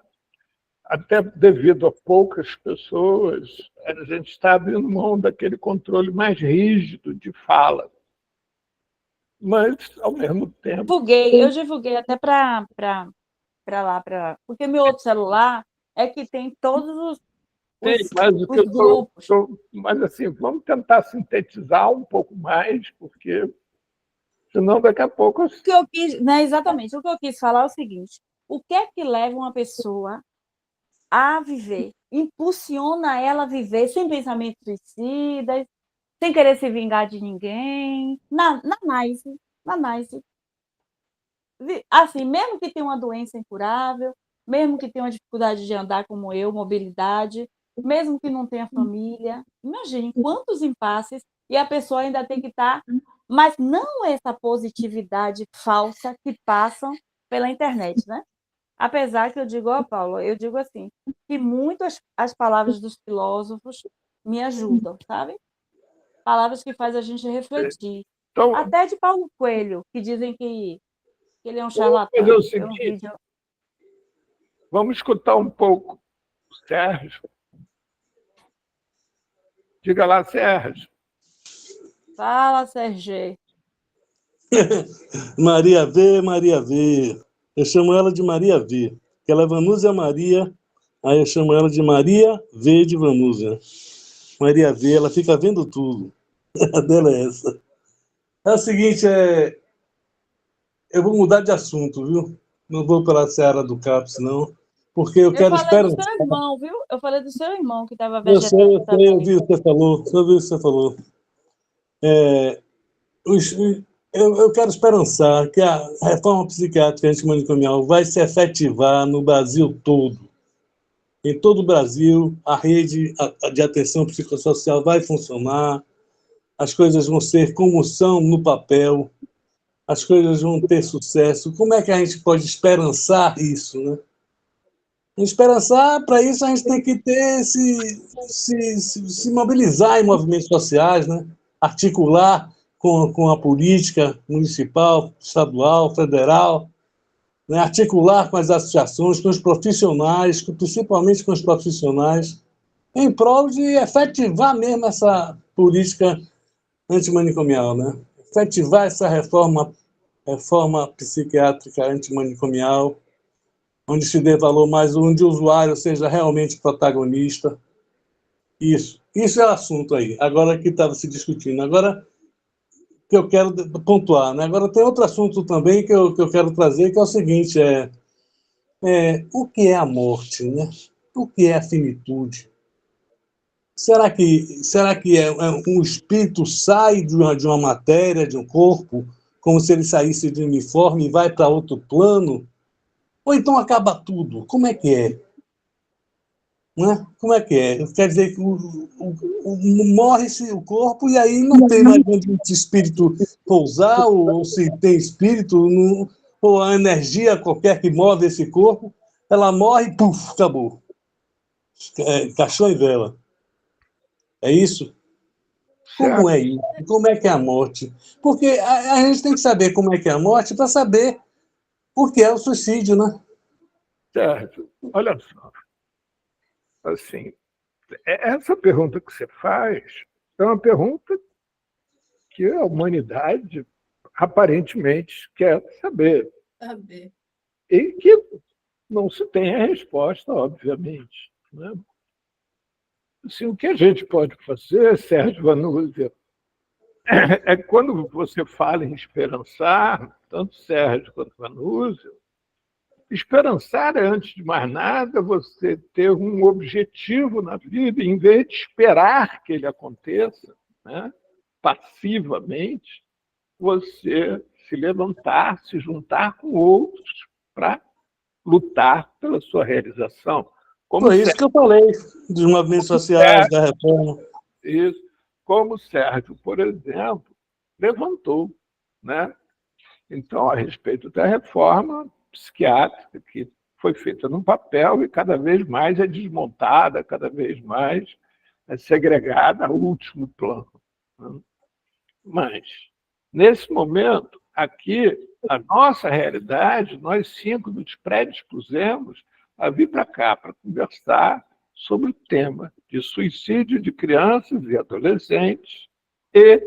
até devido a poucas pessoas, a gente está abrindo mão daquele controle mais rígido de fala. Mas, ao mesmo tempo, Eu divulguei até para lá, porque meu outro celular é que tem todos Sim, mas o que os grupos. mas assim, vamos tentar sintetizar um pouco mais, porque senão daqui a pouco O que eu quis, né, exatamente, o que eu quis falar é o seguinte: o que é que leva uma pessoa a viver? Impulsiona ela a viver sem pensamentos suicidas, sem querer se vingar de ninguém, na análise. Assim, mesmo que tenha uma doença incurável, mesmo que tenha uma dificuldade de andar como eu, mobilidade, mesmo que não tenha família, imagine quantos impasses e a pessoa ainda tem que estar, mas não essa positividade falsa que passam pela internet, né? Apesar que eu digo, ó, Paulo, eu digo assim, que muitas as palavras dos filósofos me ajudam, sabe? Palavras que fazem a gente refletir. então, Até de Paulo Coelho, que dizem que ele é um vamos fazer charlatão. o Tem um seguinte, vídeo. vamos escutar um pouco o Sérgio. Diga lá, Sérgio. Fala, Sergê. Maria V, Maria V. Eu chamo ela de Maria V. Porque ela é Vanúzia Maria, aí eu chamo ela de Maria V de Vanúzia. Maria V, ela fica vendo tudo. A dela é essa. É o seguinte, eu vou mudar de assunto, viu? Não vou pela seara do CAPS, não. Porque eu Eu quero falei do esperançar. seu irmão, viu? Eu falei do seu irmão que estava Eu sei, vegetando eu também. vi o que você falou. Eu vi o que você falou. Os- eu quero esperançar que a reforma psiquiátrica antimanicomial vai se efetivar no Brasil todo. Em todo o Brasil, a rede de atenção psicossocial vai funcionar, as coisas vão ser como são no papel, as coisas vão ter sucesso. Como é que a gente pode esperançar isso, né? Esperançar, para isso, a gente tem que ter se mobilizar em movimentos sociais, né? Articular com a política municipal, estadual, federal, né? Articular com as associações, com os profissionais, principalmente com os profissionais, em prol de efetivar mesmo essa política antimanicomial, né? Efetivar essa reforma psiquiátrica antimanicomial, onde se dê valor mais, onde o usuário seja realmente protagonista. Isso é o assunto aí, agora que estava se discutindo. Agora que eu quero pontuar, né? Agora tem outro assunto também que eu quero trazer, que é o seguinte, o que é a morte, né? O que é a finitude? Será que um espírito sai de uma matéria, de um corpo, como se ele saísse de um uniforme e vai para outro plano? Ou então acaba tudo? Como é que é? Né? Como é que é? Quer dizer que morre-se o corpo e aí não tem mais onde esse espírito pousar, ou se tem espírito, ou a energia qualquer que move esse corpo, ela morre e puf, acabou. Caixão e vela. É isso? Como é isso? Como é que é a morte? Porque a gente tem que saber como é que é a morte para saber o que é o suicídio, né? Sérgio, olha só. Assim, essa pergunta que você faz é uma pergunta que a humanidade aparentemente quer saber. E que não se tem a resposta, obviamente. Né? Assim, o que a gente pode fazer, Sérgio Vanúzia, é quando você fala em esperançar, tanto Sérgio quanto Vanúzia, esperançar é, antes de mais nada, você ter um objetivo na vida, em vez de esperar que ele aconteça, né, passivamente, você se levantar, se juntar com outros para lutar pela sua realização. Como Foi isso que eu falei, dos movimentos sociais, da reforma. isso, como o Sérgio, por exemplo, levantou, né? Então, a respeito da reforma psiquiátrica, que foi feita no papel e cada vez mais é desmontada, cada vez mais é segregada ao último plano. Né? Mas, nesse momento, aqui, a nossa realidade, nós 5 nos predispusemos a vir para cá para conversar sobre o tema de suicídio de crianças e adolescentes e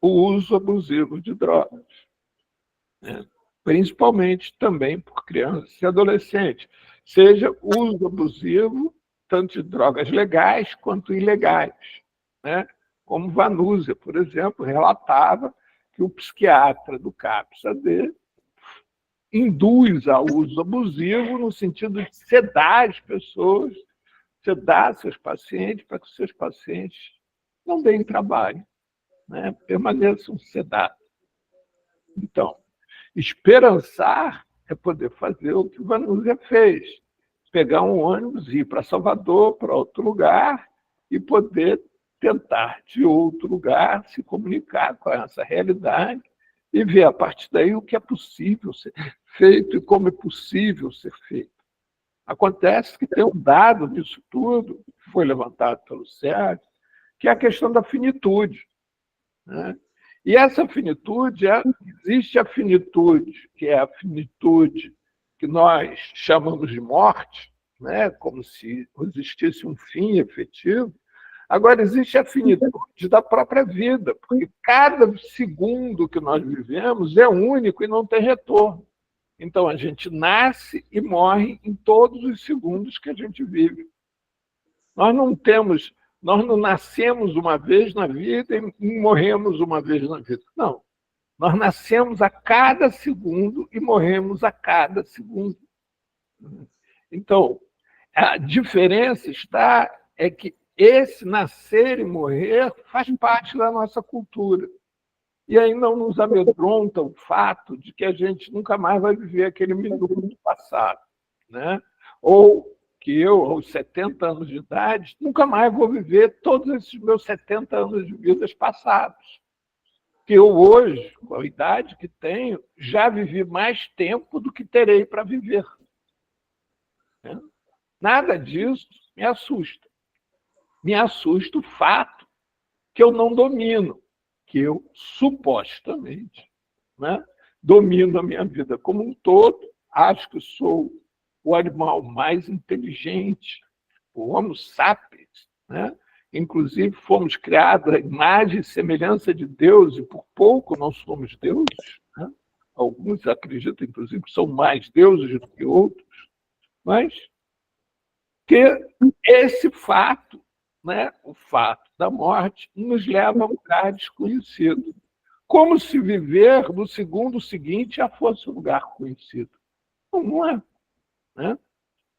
o uso abusivo de drogas. Né? Principalmente também por crianças e adolescentes, seja uso abusivo tanto de drogas legais quanto ilegais, né? Como Vanusa, por exemplo, relatava que o psiquiatra do CAPS-AD induz ao uso abusivo no sentido de sedar as pessoas, sedar seus pacientes, para que os seus pacientes não deem trabalho, né? Permaneçam sedados. Então, esperançar é poder fazer o que o Vanusa fez, pegar um ônibus, ir para Salvador, para outro lugar, e poder tentar, de outro lugar, se comunicar com essa realidade e ver, a partir daí, o que é possível ser feito e como é possível ser feito. Acontece que tem um dado disso tudo, que foi levantado pelo Sérgio, que é a questão da finitude, né? E essa finitude, existe a finitude, que é a finitude que nós chamamos de morte, né? Como se existisse um fim efetivo. Agora, existe a finitude da própria vida, porque cada segundo que nós vivemos é único e não tem retorno. Então, a gente nasce e morre em todos os segundos que a gente vive. Nós não nascemos uma vez na vida e morremos uma vez na vida. Não. Nós nascemos a cada segundo e morremos a cada segundo. Então, a diferença é que esse nascer e morrer faz parte da nossa cultura. E aí não nos amedronta o fato de que a gente nunca mais vai viver aquele minuto do passado, né? Ou que eu, aos 70 anos de idade, nunca mais vou viver todos esses meus 70 anos de vidas passados. Que eu hoje, com a idade que tenho, já vivi mais tempo do que terei para viver, né? Nada disso me assusta. Me assusta o fato que eu não domino, que eu supostamente, né, domino a minha vida como um todo, acho que sou o animal mais inteligente, o Homo sapiens, né? Inclusive fomos criados à imagem e semelhança de Deus, e por pouco não somos deuses, né? Alguns acreditam, inclusive, que são mais deuses do que outros, mas que esse fato, né, o fato da morte, nos leva a um lugar desconhecido. Como se viver no segundo seguinte já fosse um lugar conhecido. Não é, né?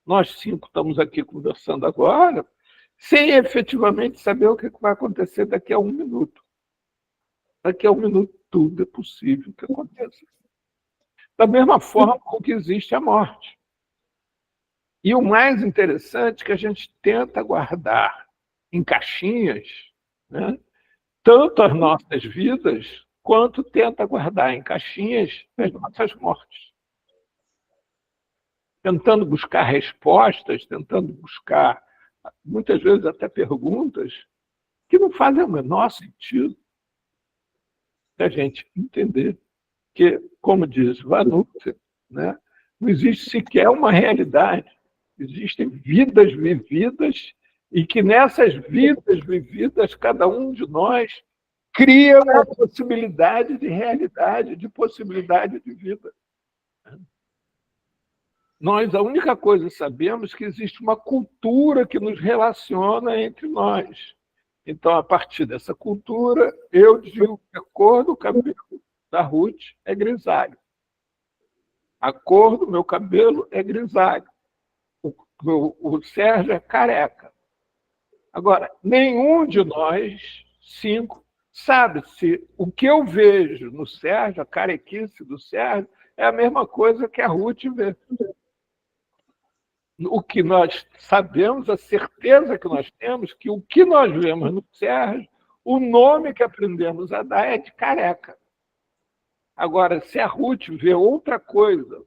Nós 5 estamos aqui conversando agora, sem efetivamente saber o que vai acontecer daqui a 1 minuto. Daqui a 1 minuto tudo é possível que aconteça. Da mesma forma com que existe a morte. E o mais interessante é que a gente tenta guardar em caixinhas, né, tanto as nossas vidas, quanto tenta guardar em caixinhas as nossas mortes. Tentando buscar respostas, tentando buscar, muitas vezes, até perguntas que não fazem o menor sentido se a gente entender que, como diz Vanusa, né, não existe sequer uma realidade. Existem vidas vividas e que nessas vidas vividas, cada um de nós cria uma possibilidade de realidade, de possibilidade de vida. Nós, a única coisa que sabemos é que existe uma cultura que nos relaciona entre nós. Então, a partir dessa cultura, eu digo que a cor do cabelo da Ruth é grisalho. A cor do meu cabelo é grisalho. O Sérgio é careca. Agora, nenhum de nós 5 sabe se o que eu vejo no Sérgio, a carequice do Sérgio, é a mesma coisa que a Ruth vê. O que nós sabemos, a certeza que nós temos, que o que nós vemos no Sérgio, o nome que aprendemos a dar é de careca. Agora, se a Ruth vê outra coisa,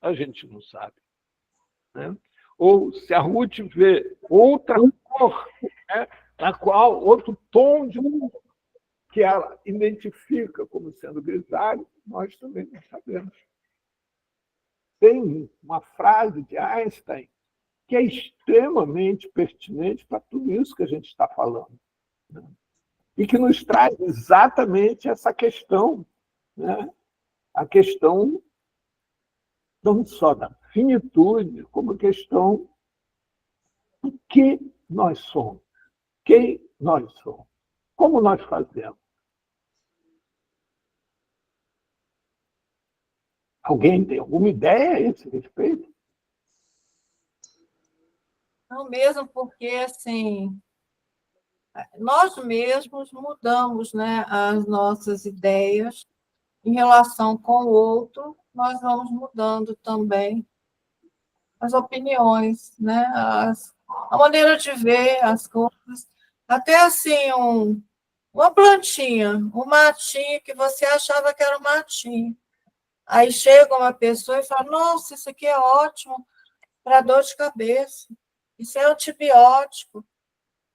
a gente não sabe, né? Ou se a Ruth vê outra cor, né, na qual outro tom de cor que ela identifica como sendo grisalho, nós também não sabemos. Tem uma frase de Einstein que é extremamente pertinente para tudo isso que a gente está falando, né? E que nos traz exatamente essa questão, né? A questão não só da finitude, como a questão o que nós somos, quem nós somos, como nós fazemos. Alguém tem alguma ideia a esse respeito? Não mesmo porque, assim, nós mesmos mudamos, né, as nossas ideias em relação com o outro, nós vamos mudando também as opiniões, né, a maneira de ver as coisas. Até assim, uma plantinha, um matinho que você achava que era um matinho. Aí chega uma pessoa e fala, nossa, isso aqui é ótimo para dor de cabeça, isso é antibiótico.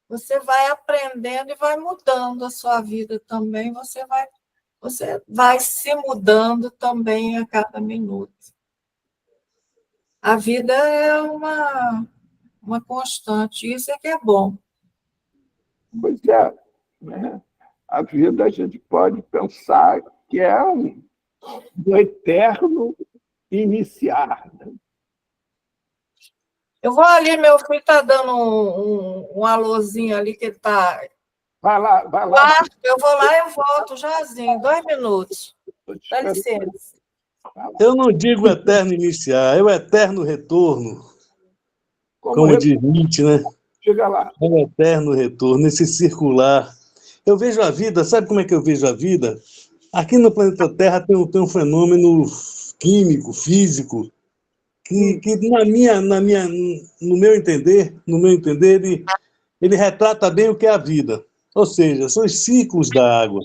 Você vai aprendendo e vai mudando a sua vida também, você vai se mudando também a cada minuto. A vida é uma constante, isso é que é bom. Pois é, né? A vida a gente pode pensar que é um eterno iniciar. Né? Eu vou ali, meu filho está dando um alôzinho ali, que ele está... Vai lá, vai lá. Eu vou lá e eu volto jazinho, 2 minutos. Estou te Dá esperando. licença. Eu não digo eterno iniciar, é o eterno retorno, Como como diz Nietzsche, né? chega lá. É o eterno retorno, esse circular. Eu vejo a vida, sabe como é que eu vejo a vida? Aqui no planeta Terra tem um fenômeno químico, físico, que no meu entender, ele retrata bem o que é a vida. Ou seja, são os ciclos da água.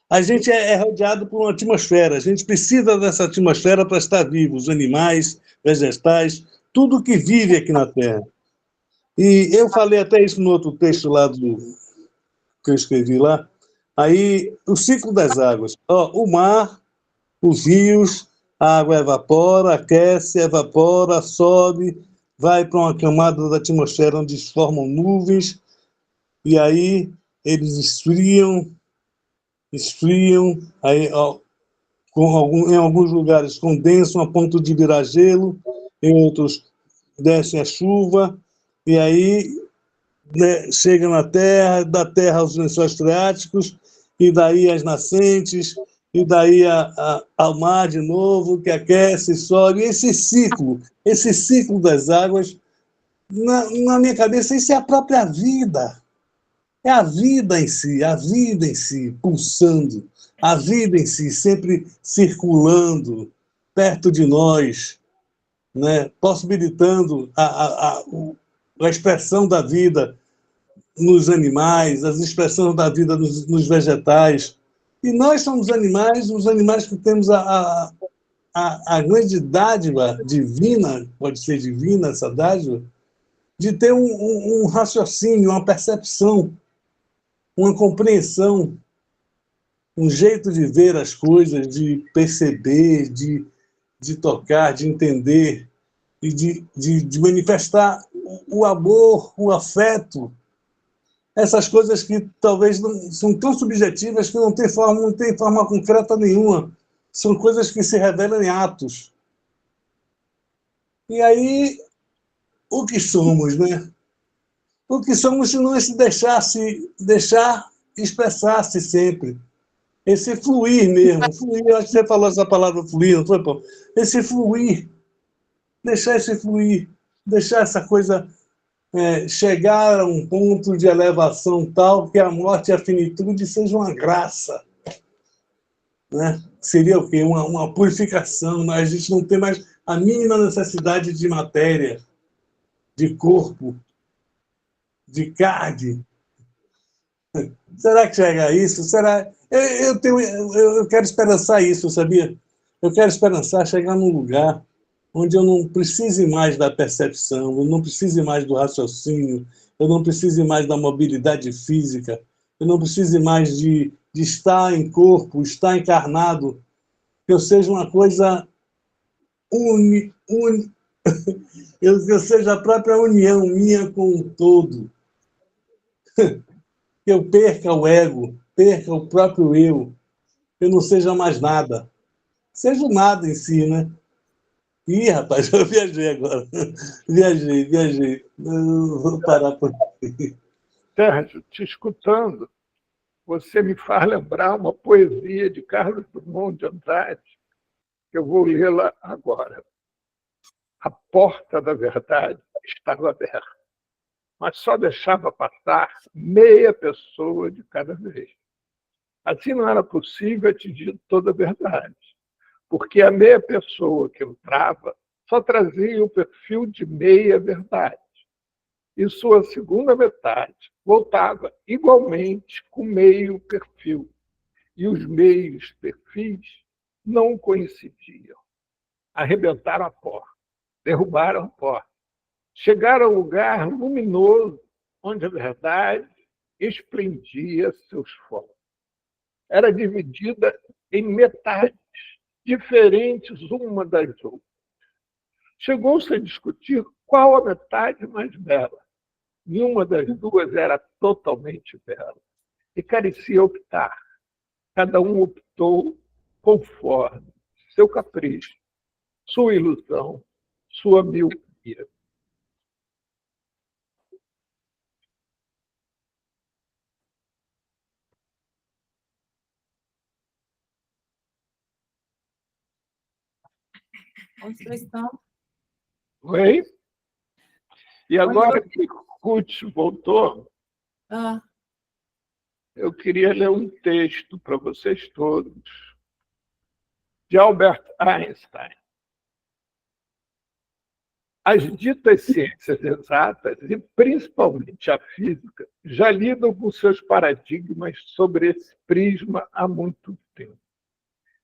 A gente é rodeado por uma atmosfera, a gente precisa dessa atmosfera para estar vivo, os animais, vegetais, tudo que vive aqui na Terra. E eu falei até isso no outro texto lá que eu escrevi lá. Aí, o ciclo das águas. Ó, o mar, os rios, a água evapora, aquece, evapora, sobe, vai para uma camada da atmosfera onde se formam nuvens, e aí eles esfriam, aí, ó, em alguns lugares condensam a ponto de virar gelo, em outros desce a chuva, e aí, né, chega na Terra, da Terra aos lençóis freáticos, e daí as nascentes, e daí ao mar de novo, que aquece, sobe. E esse ciclo das águas, na minha cabeça, isso é a própria vida. É a vida em si, pulsando, a vida em si sempre circulando perto de nós, né? Possibilitando a expressão da vida nos animais, as expressões da vida nos vegetais. E nós somos animais, os animais que temos a grande dádiva divina, pode ser divina essa dádiva, de ter um raciocínio, uma percepção, uma compreensão, um jeito de ver as coisas, de perceber, de tocar, de entender e de manifestar o amor, o afeto, essas coisas que talvez não, são tão subjetivas que não tem forma concreta nenhuma. São coisas que se revelam em atos. E aí, o que somos, né? O que somos se não é se deixar expressar-se sempre. Esse fluir mesmo. Fluir, eu acho que você falou essa palavra fluir, não foi, Paulo? Esse fluir. Deixar esse fluir. Deixar essa coisa chegar a um ponto de elevação tal que a morte e a finitude sejam uma graça. Né? Seria o quê? Uma purificação, mas a gente não tem mais a mínima necessidade de matéria, de corpo, de carne. Será que chega a isso? Será? Eu quero esperançar isso, sabia? Eu quero esperançar chegar num lugar onde eu não precise mais da percepção, eu não precise mais do raciocínio, eu não precise mais da mobilidade física, eu não precise mais de estar em corpo, estar encarnado, que eu seja uma coisa eu seja a própria união minha com o todo. Que eu perca o ego, perca o próprio eu não seja mais nada. Seja o nada em si, né? Ih, rapaz, eu viajei agora. Viajei. Eu vou parar por aqui. Sérgio, te escutando, você me faz lembrar uma poesia de Carlos Drummond de Andrade, que eu vou lê-la agora. A porta da verdade estava aberta, mas só deixava passar meia pessoa de cada vez. Assim não era possível atingir toda a verdade, porque a meia pessoa que entrava só trazia o perfil de meia verdade, e sua segunda metade voltava igualmente com meio perfil, e os meios perfis não coincidiam. Arrebentaram a porta, derrubaram a porta, chegaram ao lugar luminoso onde a verdade esplendia seus fogos. Era dividida em metades diferentes uma das outras. Chegou-se a discutir qual a metade mais bela. Nenhuma das duas era totalmente bela. E carecia optar. Cada um optou conforme seu capricho, sua ilusão, sua miopia. Onde vocês estão? Oi? E agora que Kutz voltou, Ah, eu queria ler um texto para vocês todos, de Albert Einstein. As ditas ciências exatas, e principalmente a física, já lidam com seus paradigmas sobre esse prisma há muito tempo.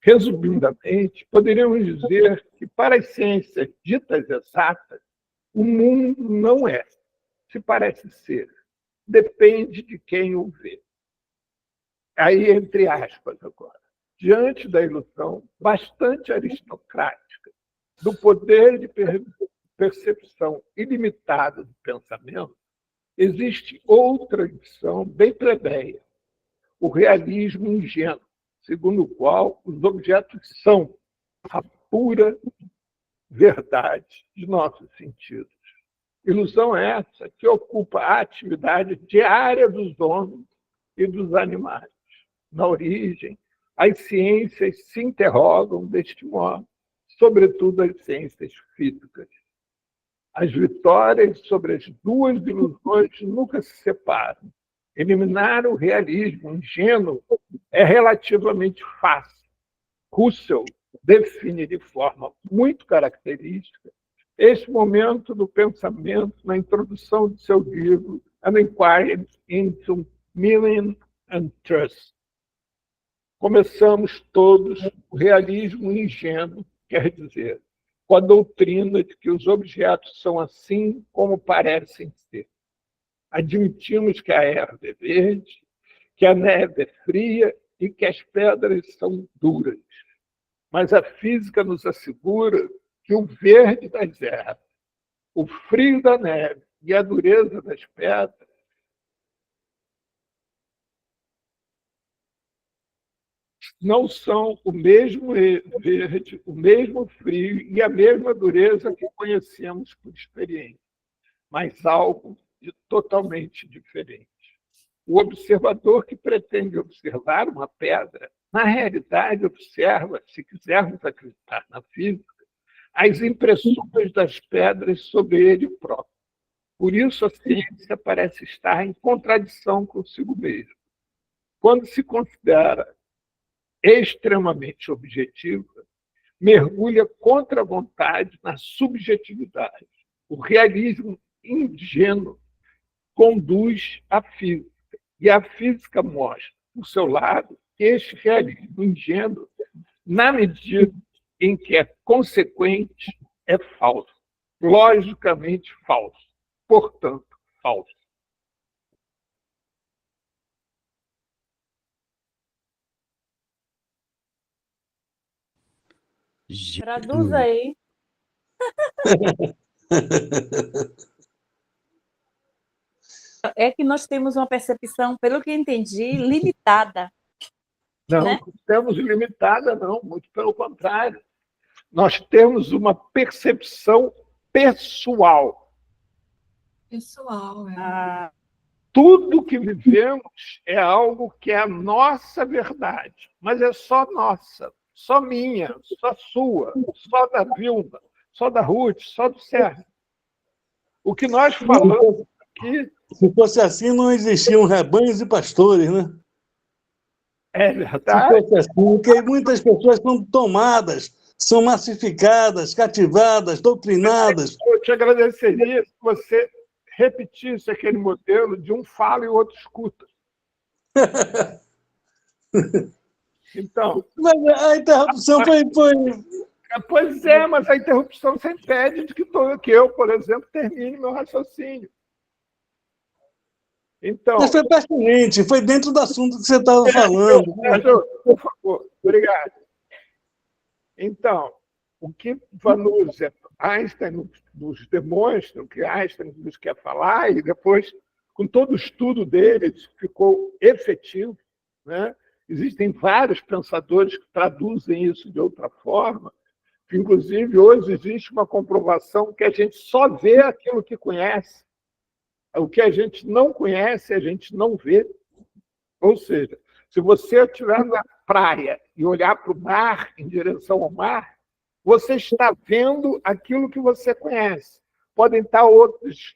Resumidamente, poderíamos dizer que, para as ciências ditas exatas, o mundo não é, se parece ser. Depende de quem o vê. Aí, entre aspas, agora. Diante da ilusão bastante aristocrática do poder de percepção ilimitada do pensamento, existe outra visão bem plebeia, o realismo ingênuo, segundo o qual os objetos são a pura verdade de nossos sentidos. Ilusão essa que ocupa a atividade diária dos homens e dos animais. Na origem, as ciências se interrogam deste modo, sobretudo as ciências físicas. As vitórias sobre as duas ilusões nunca se separam. Eliminar o realismo ingênuo é relativamente fácil. Russell define de forma muito característica esse momento do pensamento na introdução de seu livro An Inquiry into Meaning and Trust. Começamos todos o realismo ingênuo, quer dizer, com a doutrina de que os objetos são assim como parecem ser. Admitimos que a erva é verde, que a neve é fria e que as pedras são duras. Mas a física nos assegura que o verde das ervas, o frio da neve e a dureza das pedras não são o mesmo verde, o mesmo frio e a mesma dureza que conhecemos por experiência, mas algo de totalmente diferente. O observador que pretende observar uma pedra, na realidade, observa, se quisermos acreditar na física, as impressões das pedras sobre ele próprio. Por isso, a ciência parece estar em contradição consigo mesma. Quando se considera extremamente objetiva, mergulha contra a vontade na subjetividade. O realismo ingênuo conduz à física, e a física mostra, por seu lado, que este realismo ingênuo, na medida em que é consequente, é falso, logicamente falso, portanto, falso. Traduz aí. É que nós temos uma percepção, pelo que entendi, limitada. Não, né? temos limitada, não, muito pelo contrário. nós temos uma percepção pessoal. Pessoal, é. Ah, Tudo que vivemos é algo que é a nossa verdade, mas é só nossa, só minha, só sua, só da Vilma, só da Ruth, só do Sérgio. O que nós falamos aqui Se fosse assim, não existiam rebanhos e pastores, né? é Se verdade. fosse assim, porque muitas pessoas são tomadas, são massificadas, cativadas, doutrinadas. Eu te agradeceria se você repetisse aquele modelo de um fala e o outro escuta. Então, Mas a interrupção foi... pois é, mas a interrupção você impede de que eu, por exemplo, termine meu raciocínio. Então, Mas foi pertinente, foi dentro do assunto que você estava falando. Sérgio, por favor, obrigado. Então, o que Einstein nos demonstra, o que Einstein nos quer falar, e depois, com todo o estudo dele, isso ficou efetivo, né? Existem vários pensadores que traduzem isso de outra forma, que, inclusive, hoje existe uma comprovação que a gente só vê aquilo que conhece. O que a gente não conhece, a gente não vê. Ou seja, se você estiver na praia e olhar para o mar, em direção ao mar, você está vendo aquilo que você conhece. Podem estar outros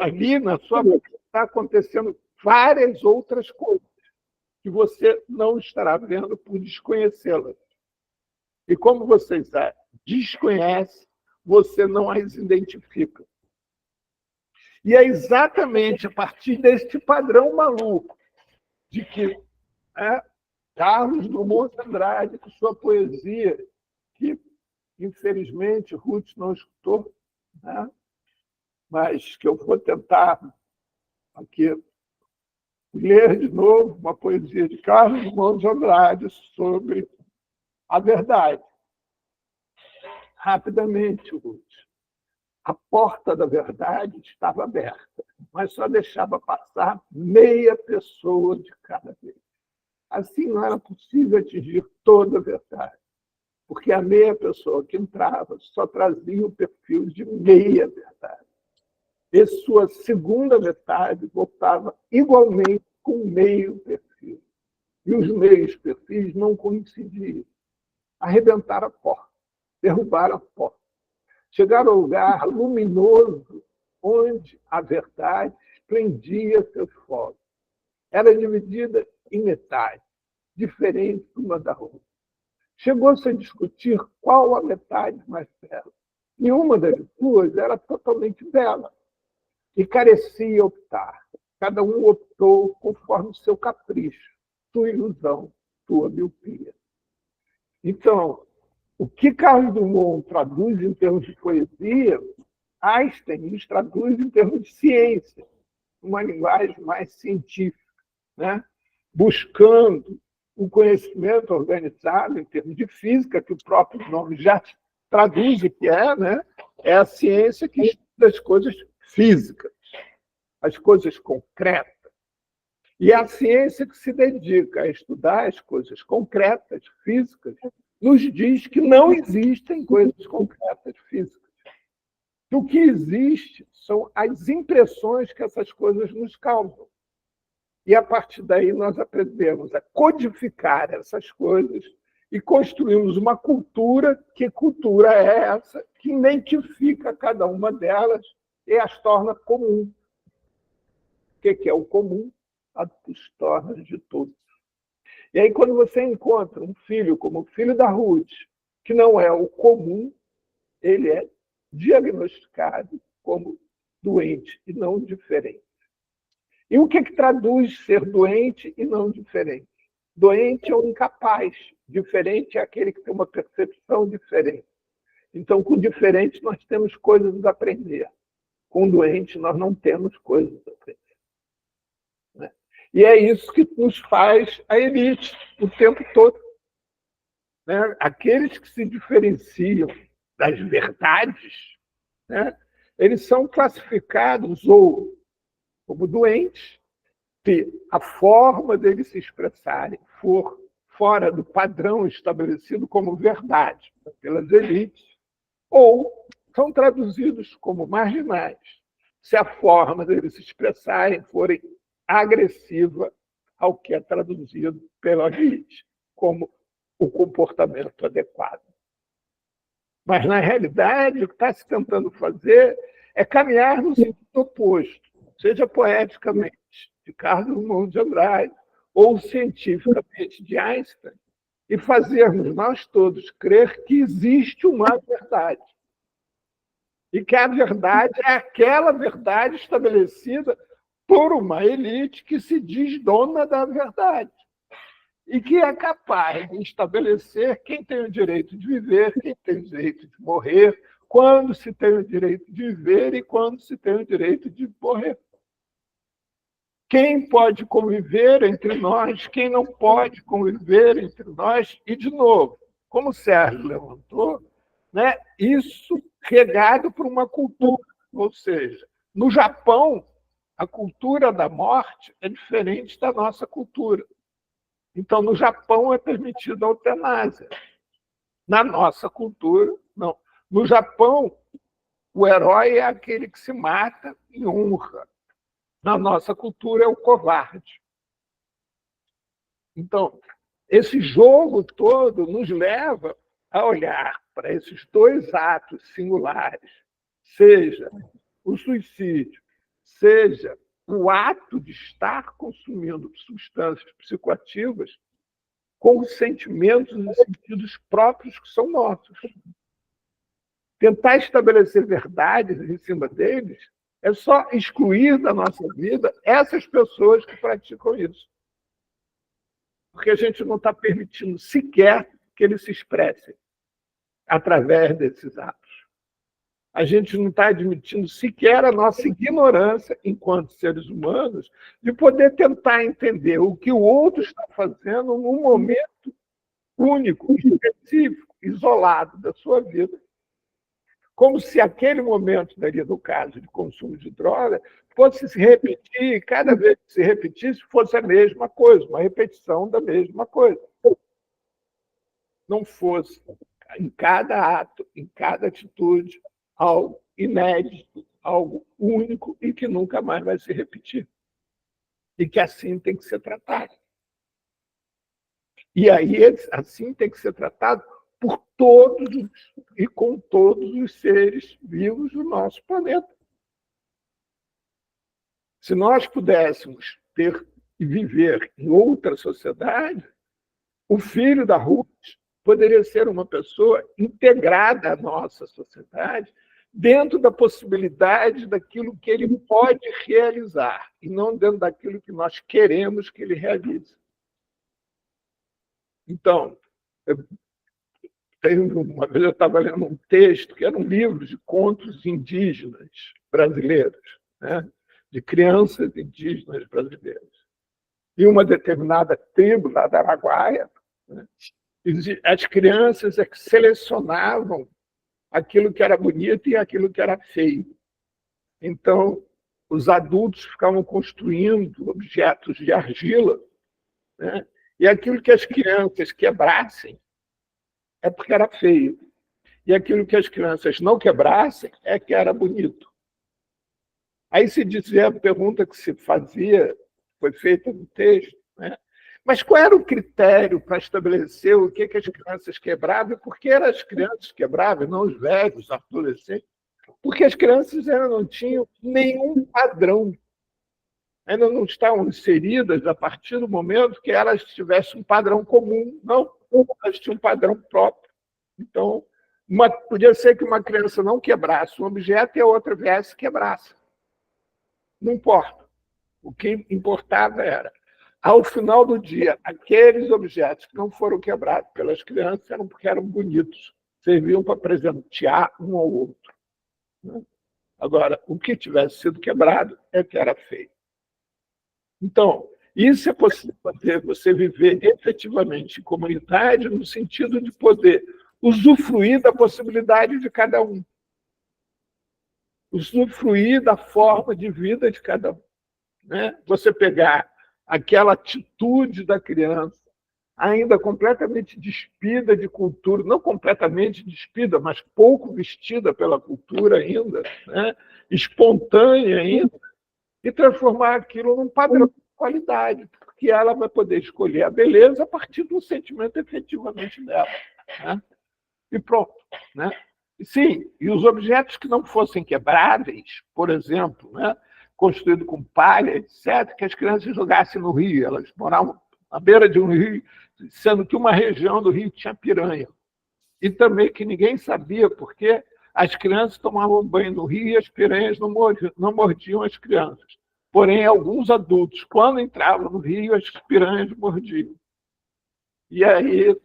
ali na sua vida, está acontecendo várias outras coisas que você não estará vendo por desconhecê-las. E como vocês as desconhecem, você não as identifica. E é exatamente a partir deste padrão maluco de que Carlos Drummond de Andrade, com sua poesia, que, infelizmente, Ruth não escutou, né? Mas que eu vou tentar aqui ler de novo uma poesia de Carlos Drummond de Andrade sobre a verdade. Rapidamente, Ruth. A porta da verdade estava aberta, mas só deixava passar meia pessoa de cada vez. Assim, não era possível atingir toda a verdade, porque a meia pessoa que entrava só trazia o perfil de meia verdade. E sua segunda metade voltava igualmente com meio perfil. E os meios perfis não coincidiam. Arrebentaram a porta, derrubaram a porta. Chegaram ao lugar luminoso onde a verdade esplendia seus fogos. Era dividida em metades, diferentes uma da outra. Chegou-se a discutir qual a metade mais bela. E uma das duas era totalmente bela e carecia optar. Cada um optou conforme o seu capricho, sua ilusão, sua miopia. Então, o que Carlos Drummond traduz em termos de poesia, Einstein nos traduz em termos de ciência, uma linguagem mais científica, né? Buscando o conhecimento organizado em termos de física, que o próprio nome já traduz o que é, né? É a ciência que estuda as coisas físicas, as coisas concretas. E a ciência que se dedica a estudar as coisas concretas, físicas, nos diz que não existem coisas concretas físicas. Que o que existe são as impressões que essas coisas nos causam. E, a partir daí, nós aprendemos a codificar essas coisas e construímos uma cultura, que cultura é essa, que identifica cada uma delas e as torna comum. O que é o comum? A que se torna de todos. E aí, quando você encontra um filho como o filho da Ruth, que não é o comum, ele é diagnosticado como doente e não diferente. E o que traduz ser doente e não diferente? Doente é o incapaz, diferente é aquele que tem uma percepção diferente. Então, com diferente, nós temos coisas a aprender. Com doente, nós não temos coisas a aprender. E é isso que nos faz a elite o tempo todo. Né? Aqueles que se diferenciam das verdades, né? Eles são classificados ou como doentes, se a forma deles se expressarem for fora do padrão estabelecido como verdade pelas elites, ou são traduzidos como marginais, se a forma deles se expressarem forem agressiva ao que é traduzido pela elite como o comportamento adequado. Mas, na realidade, o que está se tentando fazer é caminhar no sentido oposto, seja poeticamente, de Carlos Drummond de Andrade, ou cientificamente, de Einstein, e fazermos nós todos crer que existe uma verdade. E que a verdade é aquela verdade estabelecida por uma elite que se diz dona da verdade e que é capaz de estabelecer quem tem o direito de viver, quem tem o direito de morrer, quando se tem o direito de viver e quando se tem o direito de morrer. Quem pode conviver entre nós, quem não pode conviver entre nós, e, de novo, como o Sérgio levantou, né, isso regado por uma cultura, ou seja, no Japão, a cultura da morte é diferente da nossa cultura. Então, no Japão é permitida a eutanásia. Na nossa cultura, não. No Japão, o herói é aquele que se mata em honra. Na nossa cultura, é o covarde. Então, esse jogo todo nos leva a olhar para esses dois atos singulares, seja o suicídio, seja o ato de estar consumindo substâncias psicoativas, com os sentimentos e sentidos próprios que são nossos. Tentar estabelecer verdades em cima deles é só excluir da nossa vida essas pessoas que praticam isso. Porque a gente não está permitindo sequer que eles se expressem através desses atos. A gente não está admitindo sequer a nossa ignorância, enquanto seres humanos, de poder tentar entender o que o outro está fazendo num momento único, específico, isolado da sua vida, como se aquele momento, no caso de consumo de droga, fosse se repetir, e cada vez que se repetisse, fosse a mesma coisa, uma repetição da mesma coisa. Não fosse, em cada ato, em cada atitude, algo inédito, algo único e que nunca mais vai se repetir. E que assim tem que ser tratado. E aí, assim tem que ser tratado por todos e com todos os seres vivos do nosso planeta. Se nós pudéssemos ter e viver em outra sociedade, o filho da Ruth poderia ser uma pessoa integrada à nossa sociedade, dentro da possibilidade daquilo que ele pode realizar, e não dentro daquilo que nós queremos que ele realize. Então, uma vez eu estava lendo um texto que era um livro de contos indígenas brasileiros, né? De crianças indígenas brasileiras. E uma determinada tribo lá da Araguaia, né? As crianças é que selecionavam aquilo que era bonito e aquilo que era feio. Então, os adultos ficavam construindo objetos de argila, né? E aquilo que as crianças quebrassem é porque era feio. E aquilo que as crianças não quebrassem é que era bonito. Aí se dizia, a pergunta que se fazia, foi feita no texto, né? Mas qual era o critério para estabelecer o que as crianças quebravam e por que eram as crianças quebravam, não os velhos, os adolescentes? Porque as crianças ainda não tinham nenhum padrão, ainda não estavam inseridas a partir do momento que elas tivessem um padrão comum. Não, elas tinham um padrão próprio. Então, podia ser que uma criança não quebrasse um objeto e a outra viesse e quebrasse. Não importa. O que importava era, ao final do dia, aqueles objetos que não foram quebrados pelas crianças eram porque eram bonitos, serviam para presentear um ao outro, né? Agora, o que tivesse sido quebrado é que era feio. Então, isso é possível fazer você viver efetivamente em comunidade no sentido de poder usufruir da possibilidade de cada um, usufruir da forma de vida de cada um, né? Você pegar aquela atitude da criança ainda completamente despida de cultura, não completamente despida, mas pouco vestida pela cultura ainda, né? Espontânea ainda, e transformar aquilo num padrão de qualidade, porque ela vai poder escolher a beleza a partir do sentimento efetivamente dela. Né? E pronto. Né? E, sim, e os objetos que não fossem quebráveis, por exemplo, né? Construídos com palha, etc., que as crianças jogassem no rio, elas moravam à beira de um rio, sendo que uma região do rio tinha piranha. E também que ninguém sabia porque as crianças tomavam banho no rio e as piranhas não mordiam as crianças. Porém, alguns adultos, quando entravam no rio, as piranhas mordiam. E aí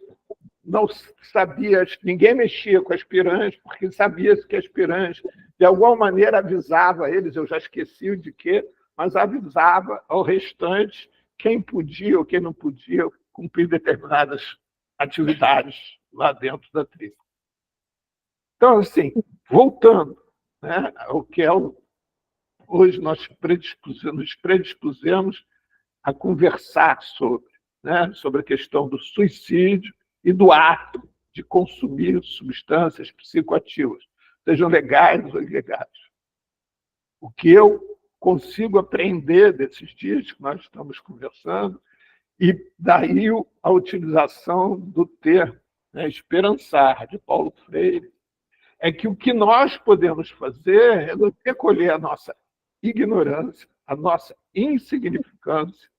não sabia, ninguém mexia com as piranhas, porque sabia que as piranhas, de alguma maneira, avisava eles, eu já esqueci o de quê, mas avisava ao restante quem podia ou quem não podia cumprir determinadas atividades lá dentro da tribo. Então, assim, voltando, né, ao que é hoje nós nos predispusemos a conversar sobre, né, sobre a questão do suicídio e do ato de consumir substâncias psicoativas, sejam legais ou ilegais. O que eu consigo aprender desses dias que nós estamos conversando, e daí a utilização do termo, né, esperançar, de Paulo Freire, é que o que nós podemos fazer é recolher a nossa ignorância, a nossa insignificância,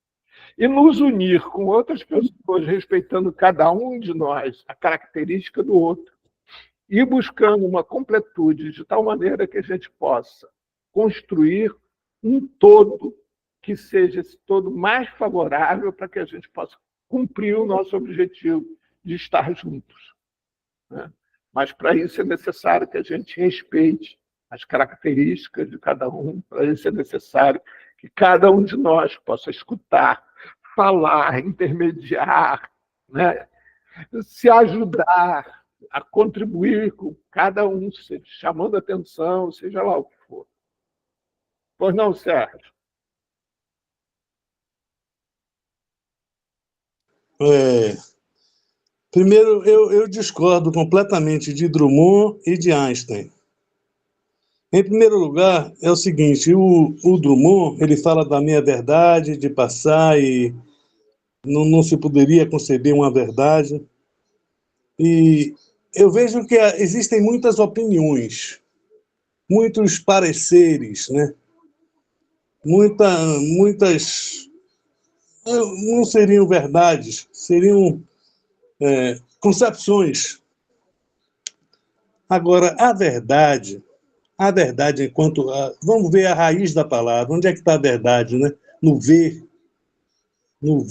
e nos unir com outras pessoas, respeitando cada um de nós a característica do outro, e buscando uma completude de tal maneira que a gente possa construir um todo que seja esse todo mais favorável para que a gente possa cumprir o nosso objetivo de estar juntos. Né? Mas, para isso, é necessário que a gente respeite as características de cada um, para isso é necessário que cada um de nós possa escutar, falar, intermediar, né? Se ajudar, a contribuir com cada um, chamando atenção, seja lá o que for. Pois não, Sérgio? Primeiro, eu discordo completamente de Drummond e de Einstein. Em primeiro lugar, é o seguinte, o Drummond, ele fala da meia-verdade, de passar e não se poderia conceber uma verdade. E eu vejo que existem muitas opiniões, muitos pareceres, né? Muitas não seriam verdades, seriam concepções. Agora, a verdade enquanto... vamos ver a raiz da palavra. Onde é que está a verdade, né? No ver, o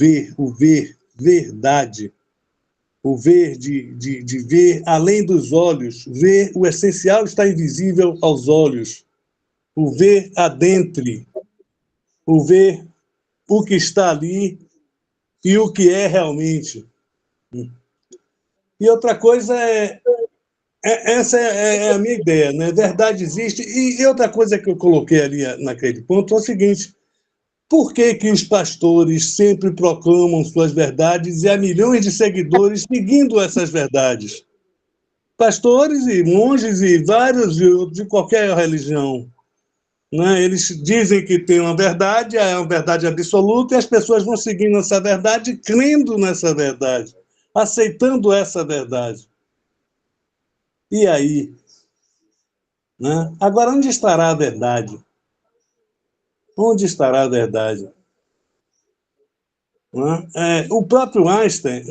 ver, verdade. O ver de ver além dos olhos. Ver o essencial está invisível aos olhos. O ver adentre. O ver o que está ali e o que é realmente. E outra coisa essa é a minha ideia, né? Verdade existe. E outra coisa que eu coloquei ali naquele ponto é o seguinte: por que os pastores sempre proclamam suas verdades e há milhões de seguidores seguindo essas verdades? Pastores e monges e vários de qualquer religião. Né? Eles dizem que tem uma verdade, é uma verdade absoluta, e as pessoas vão seguindo essa verdade, crendo nessa verdade, aceitando essa verdade. E aí? Né? Agora, onde estará a verdade? Onde estará a verdade? Né? O próprio Einstein,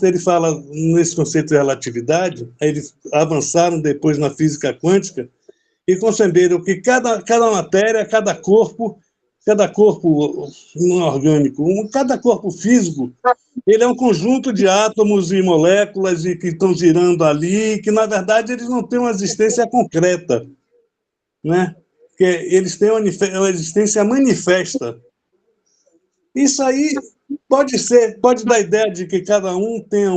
ele fala nesse conceito de relatividade, eles avançaram depois na física quântica e conceberam que cada matéria, cada corpo não orgânico, cada corpo físico, ele é um conjunto de átomos e moléculas que estão girando ali, que, na verdade, eles não têm uma existência concreta, né? Que eles têm uma existência manifesta. Isso aí pode dar a ideia de que cada um tem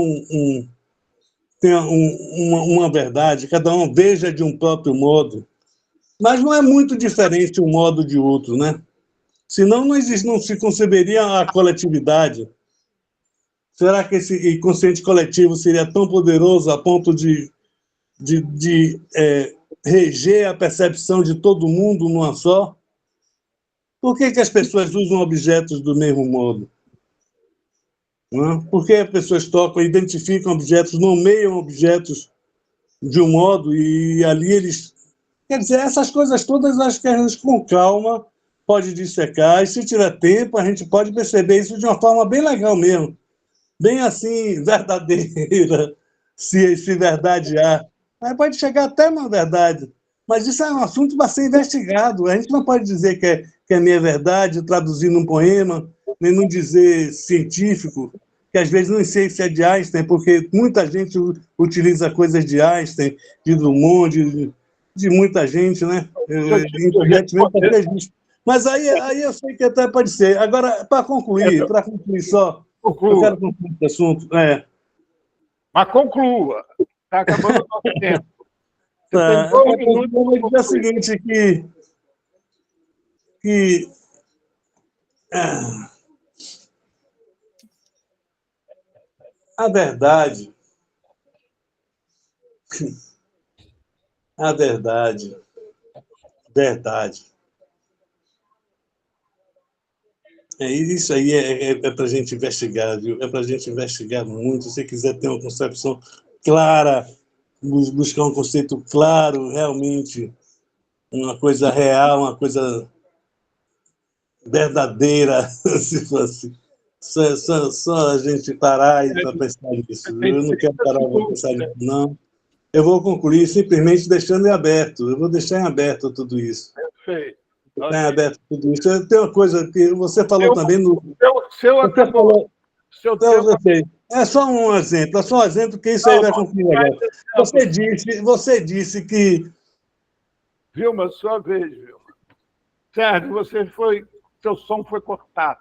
uma verdade, cada um veja de um próprio modo, mas não é muito diferente um modo de outro, né? Senão não se conceberia a coletividade. Será que esse inconsciente coletivo seria tão poderoso a ponto de reger a percepção de todo mundo numa só? Por que as pessoas usam objetos do mesmo modo? Não é? Por que as pessoas tocam, identificam objetos, nomeiam objetos de um modo e ali eles... Quer dizer, essas coisas todas acho que a gente com calma pode dissecar e se tiver tempo a gente pode perceber isso de uma forma bem legal mesmo, bem assim, verdadeira, se verdade há. Aí pode chegar até uma verdade, mas isso é um assunto para ser investigado. A gente não pode dizer que é minha verdade, traduzir num poema, nem num dizer científico, que às vezes não sei se é de Einstein, porque muita gente utiliza coisas de Einstein, de Drummond, de muita gente, né? Internet mesmo para ter visto. Mas aí eu sei que até pode ser. Agora, para concluir só, eu quero concluir esse assunto. Mas conclua. Está acabando o nosso tempo. Tá. Eu vou dizer o seguinte, que a verdade, isso aí é para a gente investigar, viu? É para a gente investigar muito. Se você quiser ter uma concepção clara, buscar um conceito claro, realmente, uma coisa real, uma coisa verdadeira, se fosse. Só a gente parar e para pensar nisso. Eu não quero parar para pensar nisso, não. Eu vou concluir simplesmente deixando em aberto. Eu vou deixar em aberto tudo isso. Perfeito. Deixar em aberto tudo isso. Tem uma coisa que você falou também no... Seu acabou. Seu tempo... É só um exemplo, porque isso aí vai concluir agora. Você disse que... Vilma, sua vez, Vilma. Sérgio, seu som foi cortado.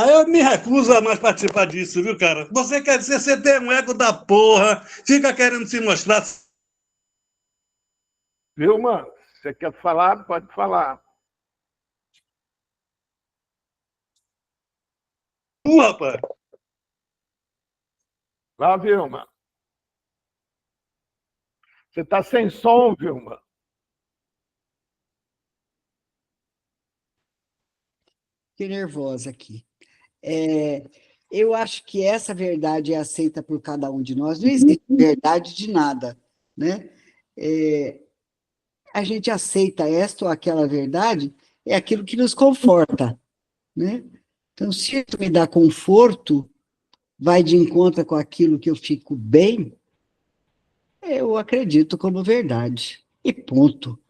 Eu me recuso a mais participar disso, viu, cara? Você quer dizer, você tem um ego da porra, fica querendo se mostrar. Vilma, você quer falar? Pode falar. Rapaz. Lá, Vilma. Você está sem som, Vilma. Fiquei nervosa aqui. Eu acho que essa verdade é aceita por cada um de nós. Não existe verdade de nada, né? A gente aceita esta ou aquela verdade, é aquilo que nos conforta, né? Então, se isso me dá conforto, vai de encontro com aquilo que eu fico bem, eu acredito como verdade. E ponto.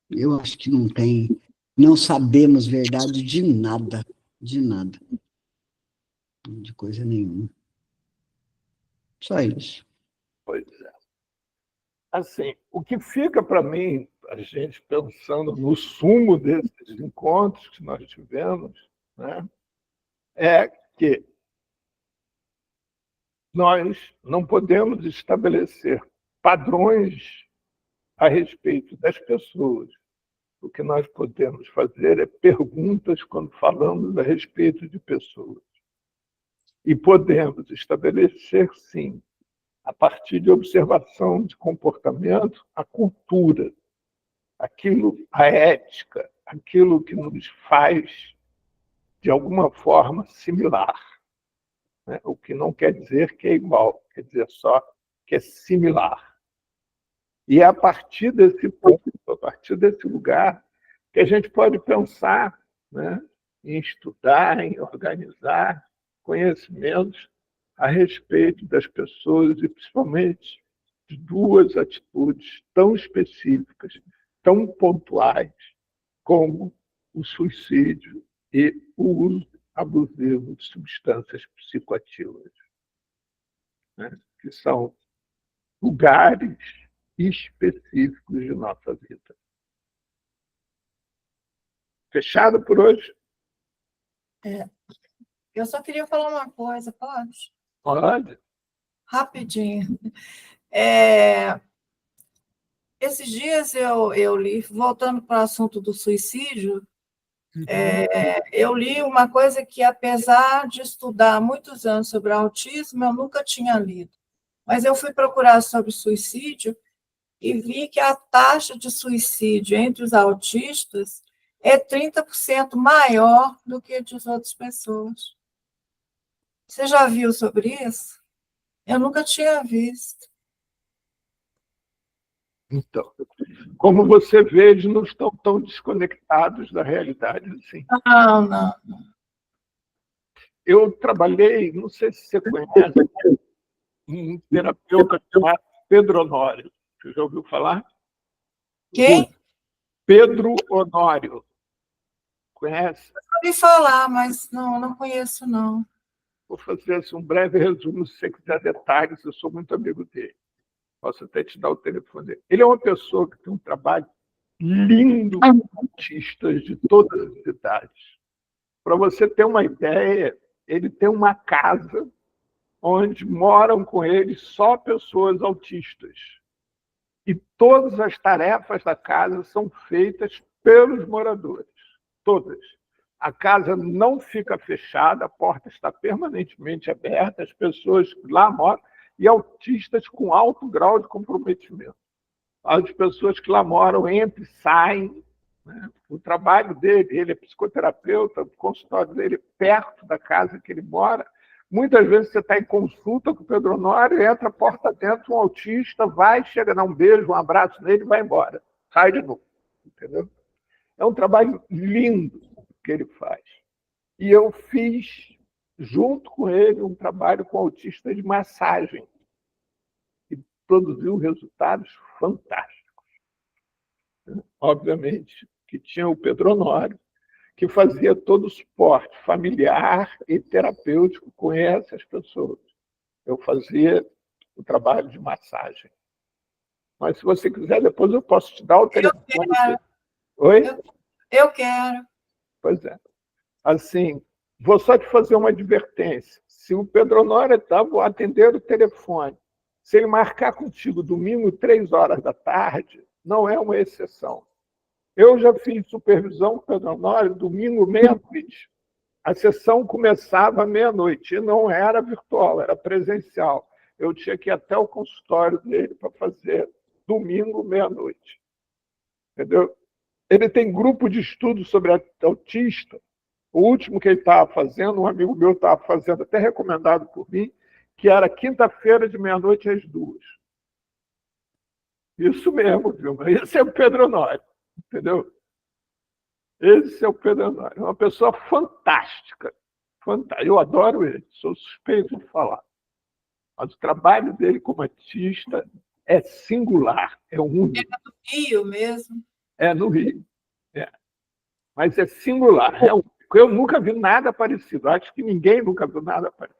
Eu acho que não sabemos verdade de nada, de coisa nenhuma. Só isso. Pois é. Assim, o que fica para mim, a gente pensando no sumo desses encontros que nós tivemos, né, é que nós não podemos estabelecer padrões a respeito das pessoas. O que nós podemos fazer é perguntas quando falamos a respeito de pessoas. E podemos estabelecer, sim, a partir de observação de comportamento, a cultura, a ética, aquilo que nos faz, de alguma forma, similar. Né? O que não quer dizer que é igual, quer dizer só que é similar. E é a partir desse ponto, a partir desse lugar, que a gente pode pensar, né, em estudar, em organizar conhecimentos a respeito das pessoas e, principalmente, de duas atitudes tão específicas, tão pontuais, como o suicídio e o uso abusivo de substâncias psicoativas, né, que são lugares específicos de nossa vida. Fechado por hoje? Eu só queria falar uma coisa, pode? Pode. Rapidinho. Esses dias eu li, voltando para o assunto do suicídio, Eu li uma coisa que, apesar de estudar há muitos anos sobre autismo, eu nunca tinha lido. Mas eu fui procurar sobre suicídio e vi que a taxa de suicídio entre os autistas é 30% maior do que a das outras pessoas. Você já viu sobre isso? Eu nunca tinha visto. Então, como você vê, eles não estão tão desconectados da realidade assim. Não. Eu trabalhei, não sei se você conhece, um terapeuta chamado Pedro Honório. Você já ouviu falar? Quem? Pedro Honório. Conhece? Ouvi falar, mas não conheço, não. Vou fazer assim, um breve resumo, se você quiser detalhes, eu sou muito amigo dele. Posso até te dar o telefone dele. Ele é uma pessoa que tem um trabalho lindo com autistas de todas as idades. Para você ter uma ideia, ele tem uma casa onde moram com ele só pessoas autistas. E todas as tarefas da casa são feitas pelos moradores. Todas. A casa não fica fechada, a porta está permanentemente aberta, as pessoas lá moram, e autistas com alto grau de comprometimento. As pessoas que lá moram entram e saem. Né? O trabalho dele, ele é psicoterapeuta, o consultório dele é perto da casa que ele mora. Muitas vezes você está em consulta com o Pedro Honório, entra a porta dentro, um autista vai, chega, dá um beijo, um abraço nele e vai embora. Sai de novo. Entendeu? É um trabalho lindo que ele faz. E eu fiz, junto com ele, um trabalho com autista de massagem, que produziu resultados fantásticos. Obviamente que tinha o Pedro Honório, que fazia todo o suporte familiar e terapêutico com essas pessoas. Eu fazia o trabalho de massagem. Mas, se você quiser, depois eu posso te dar o telefone. Eu quero. Oi? Eu quero. Pois é. Assim, vou só te fazer uma advertência. Se o Pedro Honório estava atender o telefone, se ele marcar contigo domingo, 3 horas da tarde, não é uma exceção. Eu já fiz supervisão com o Pedro Honório, domingo, meia-noite. A sessão começava à meia-noite, e não era virtual, era presencial. Eu tinha que ir até o consultório dele para fazer domingo, meia-noite. Entendeu? Ele tem grupo de estudo sobre autista. O último que ele estava fazendo, um amigo meu estava fazendo, até recomendado por mim, que era quinta-feira de meia-noite às 2. Isso mesmo, Vilma. Esse é o Pedro Honório, entendeu? Esse é o Pedro Honório. É uma pessoa fantástica. Eu adoro ele, sou suspeito de falar. Mas o trabalho dele como artista é singular, é único. É no Rio mesmo? É no Rio. É. Mas é singular, é único. Eu nunca vi nada parecido. Acho que ninguém nunca viu nada parecido.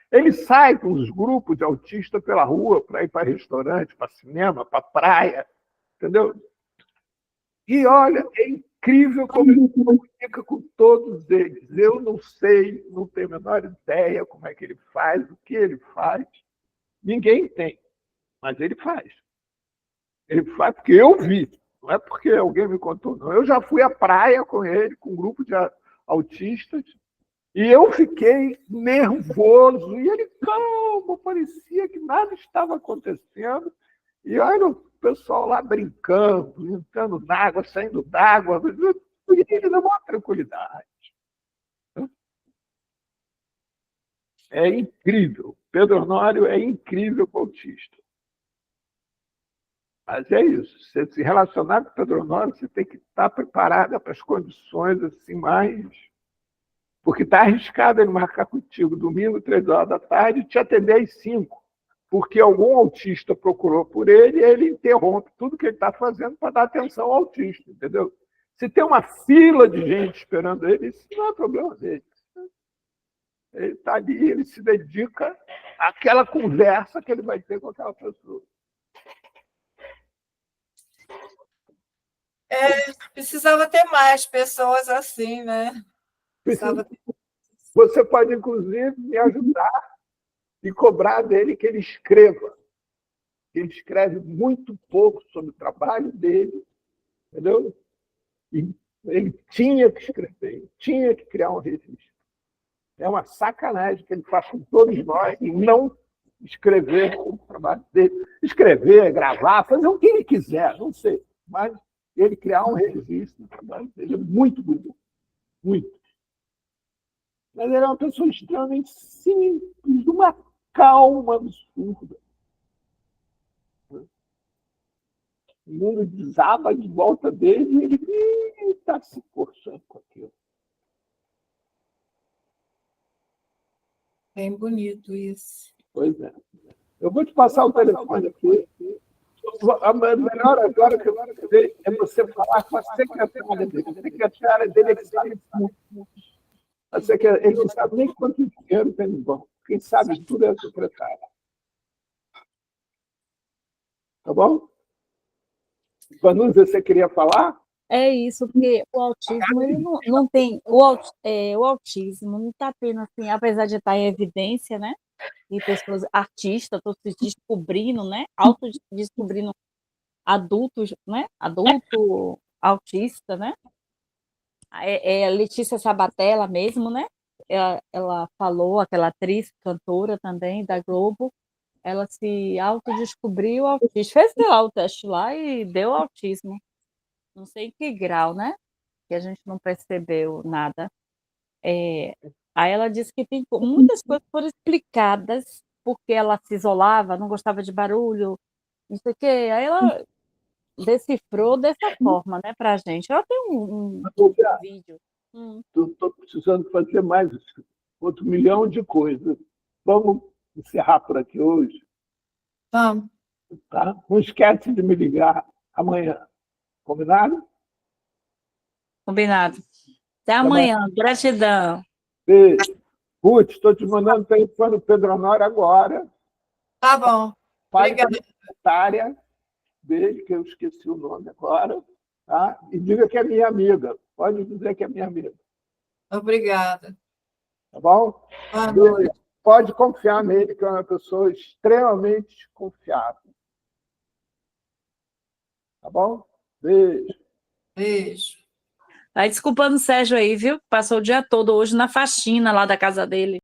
Ele sai com os grupos de autistas pela rua para ir para restaurante, para cinema, para praia, entendeu? E olha, é incrível como ele comunica com todos eles. Eu não sei, não tenho a menor ideia como é que ele faz, o que ele faz. Ninguém tem, mas ele faz. Ele faz porque eu vi, não é porque alguém me contou, não. Eu já fui à praia com ele, com um grupo de autistas, e eu fiquei nervoso, e ele calmo, parecia que nada estava acontecendo. E olha o pessoal lá brincando, entrando na água, saindo d'água, e ele dá uma tranquilidade. É incrível. Pedro Honório é incrível com autista. Mas é isso. Você se relacionar com o Pedro Honório, você tem que estar preparada para as condições assim mais. Porque está arriscado ele marcar contigo domingo, 3 horas da tarde, e te atender às 5. Porque algum autista procurou por ele e ele interrompe tudo que ele está fazendo para dar atenção ao autista, entendeu? Se tem uma fila de gente esperando ele, isso não é problema dele. Ele está ali, ele se dedica àquela conversa que ele vai ter com aquela pessoa. Precisava ter mais pessoas assim, né? Você pode, inclusive, me ajudar e cobrar dele que ele escreva. Ele escreve muito pouco sobre o trabalho dele, entendeu? E Ele tinha que escrever, ele tinha que criar um registro. É uma sacanagem que ele faz com todos nós e não escrever o trabalho dele. Escrever, gravar, fazer o que ele quiser, não sei. Mas ele criar um registro do trabalho dele é muito bonito. Muito. Mas ele é uma pessoa extremamente simples, de uma calma absurda. O mundo desaba de volta dele e ele está se coçando com aquilo. Bem bonito isso. Pois é. Eu vou te passar o telefone aqui. A melhor agora que eu quero fazer é você falar com a secretária dele. A secretária dele é que sabe muito. Ele não sabe nem quanto dinheiro tem no banco. Quem sabe tudo é a secretária. Tá bom? Vanusa, você queria falar? É isso, porque o autismo, ele não tem. O autismo não está tendo, assim, apesar de estar em evidência, né? E pessoas, artistas, estão se descobrindo, né? Autodescobrindo adultos, né? Adulto autista, né? A Letícia Sabatella mesmo, né? Ela falou, aquela atriz, cantora também da Globo, ela se autodescobriu autista, fez lá o teste lá e deu autismo. Não sei em que grau, né? Que a gente não percebeu nada. Aí ela disse que muitas coisas foram explicadas porque ela se isolava, não gostava de barulho, não sei o quê. Aí ela decifrou dessa forma, né, pra gente. Ela tem um vídeo. Estou precisando fazer mais outro milhão de coisas. Vamos encerrar por aqui hoje? Vamos. Tá? Não esquece de me ligar amanhã. Combinado? Combinado. Até amanhã. Gratidão. Beijo. Ruth, estou te mandando o telefone do Pedro Honório agora. Tá bom. Fale com a Obrigada. secretária. Beijo, que eu esqueci o nome agora. Tá? E diga que é minha amiga. Pode dizer que é minha amiga. Obrigada. Tá bom? Boa noite. Pode confiar nele, que é uma pessoa extremamente confiável. Tá bom? Beijo. Beijo. Vai desculpando o Sérgio aí, viu? Passou o dia todo hoje na faxina lá da casa dele.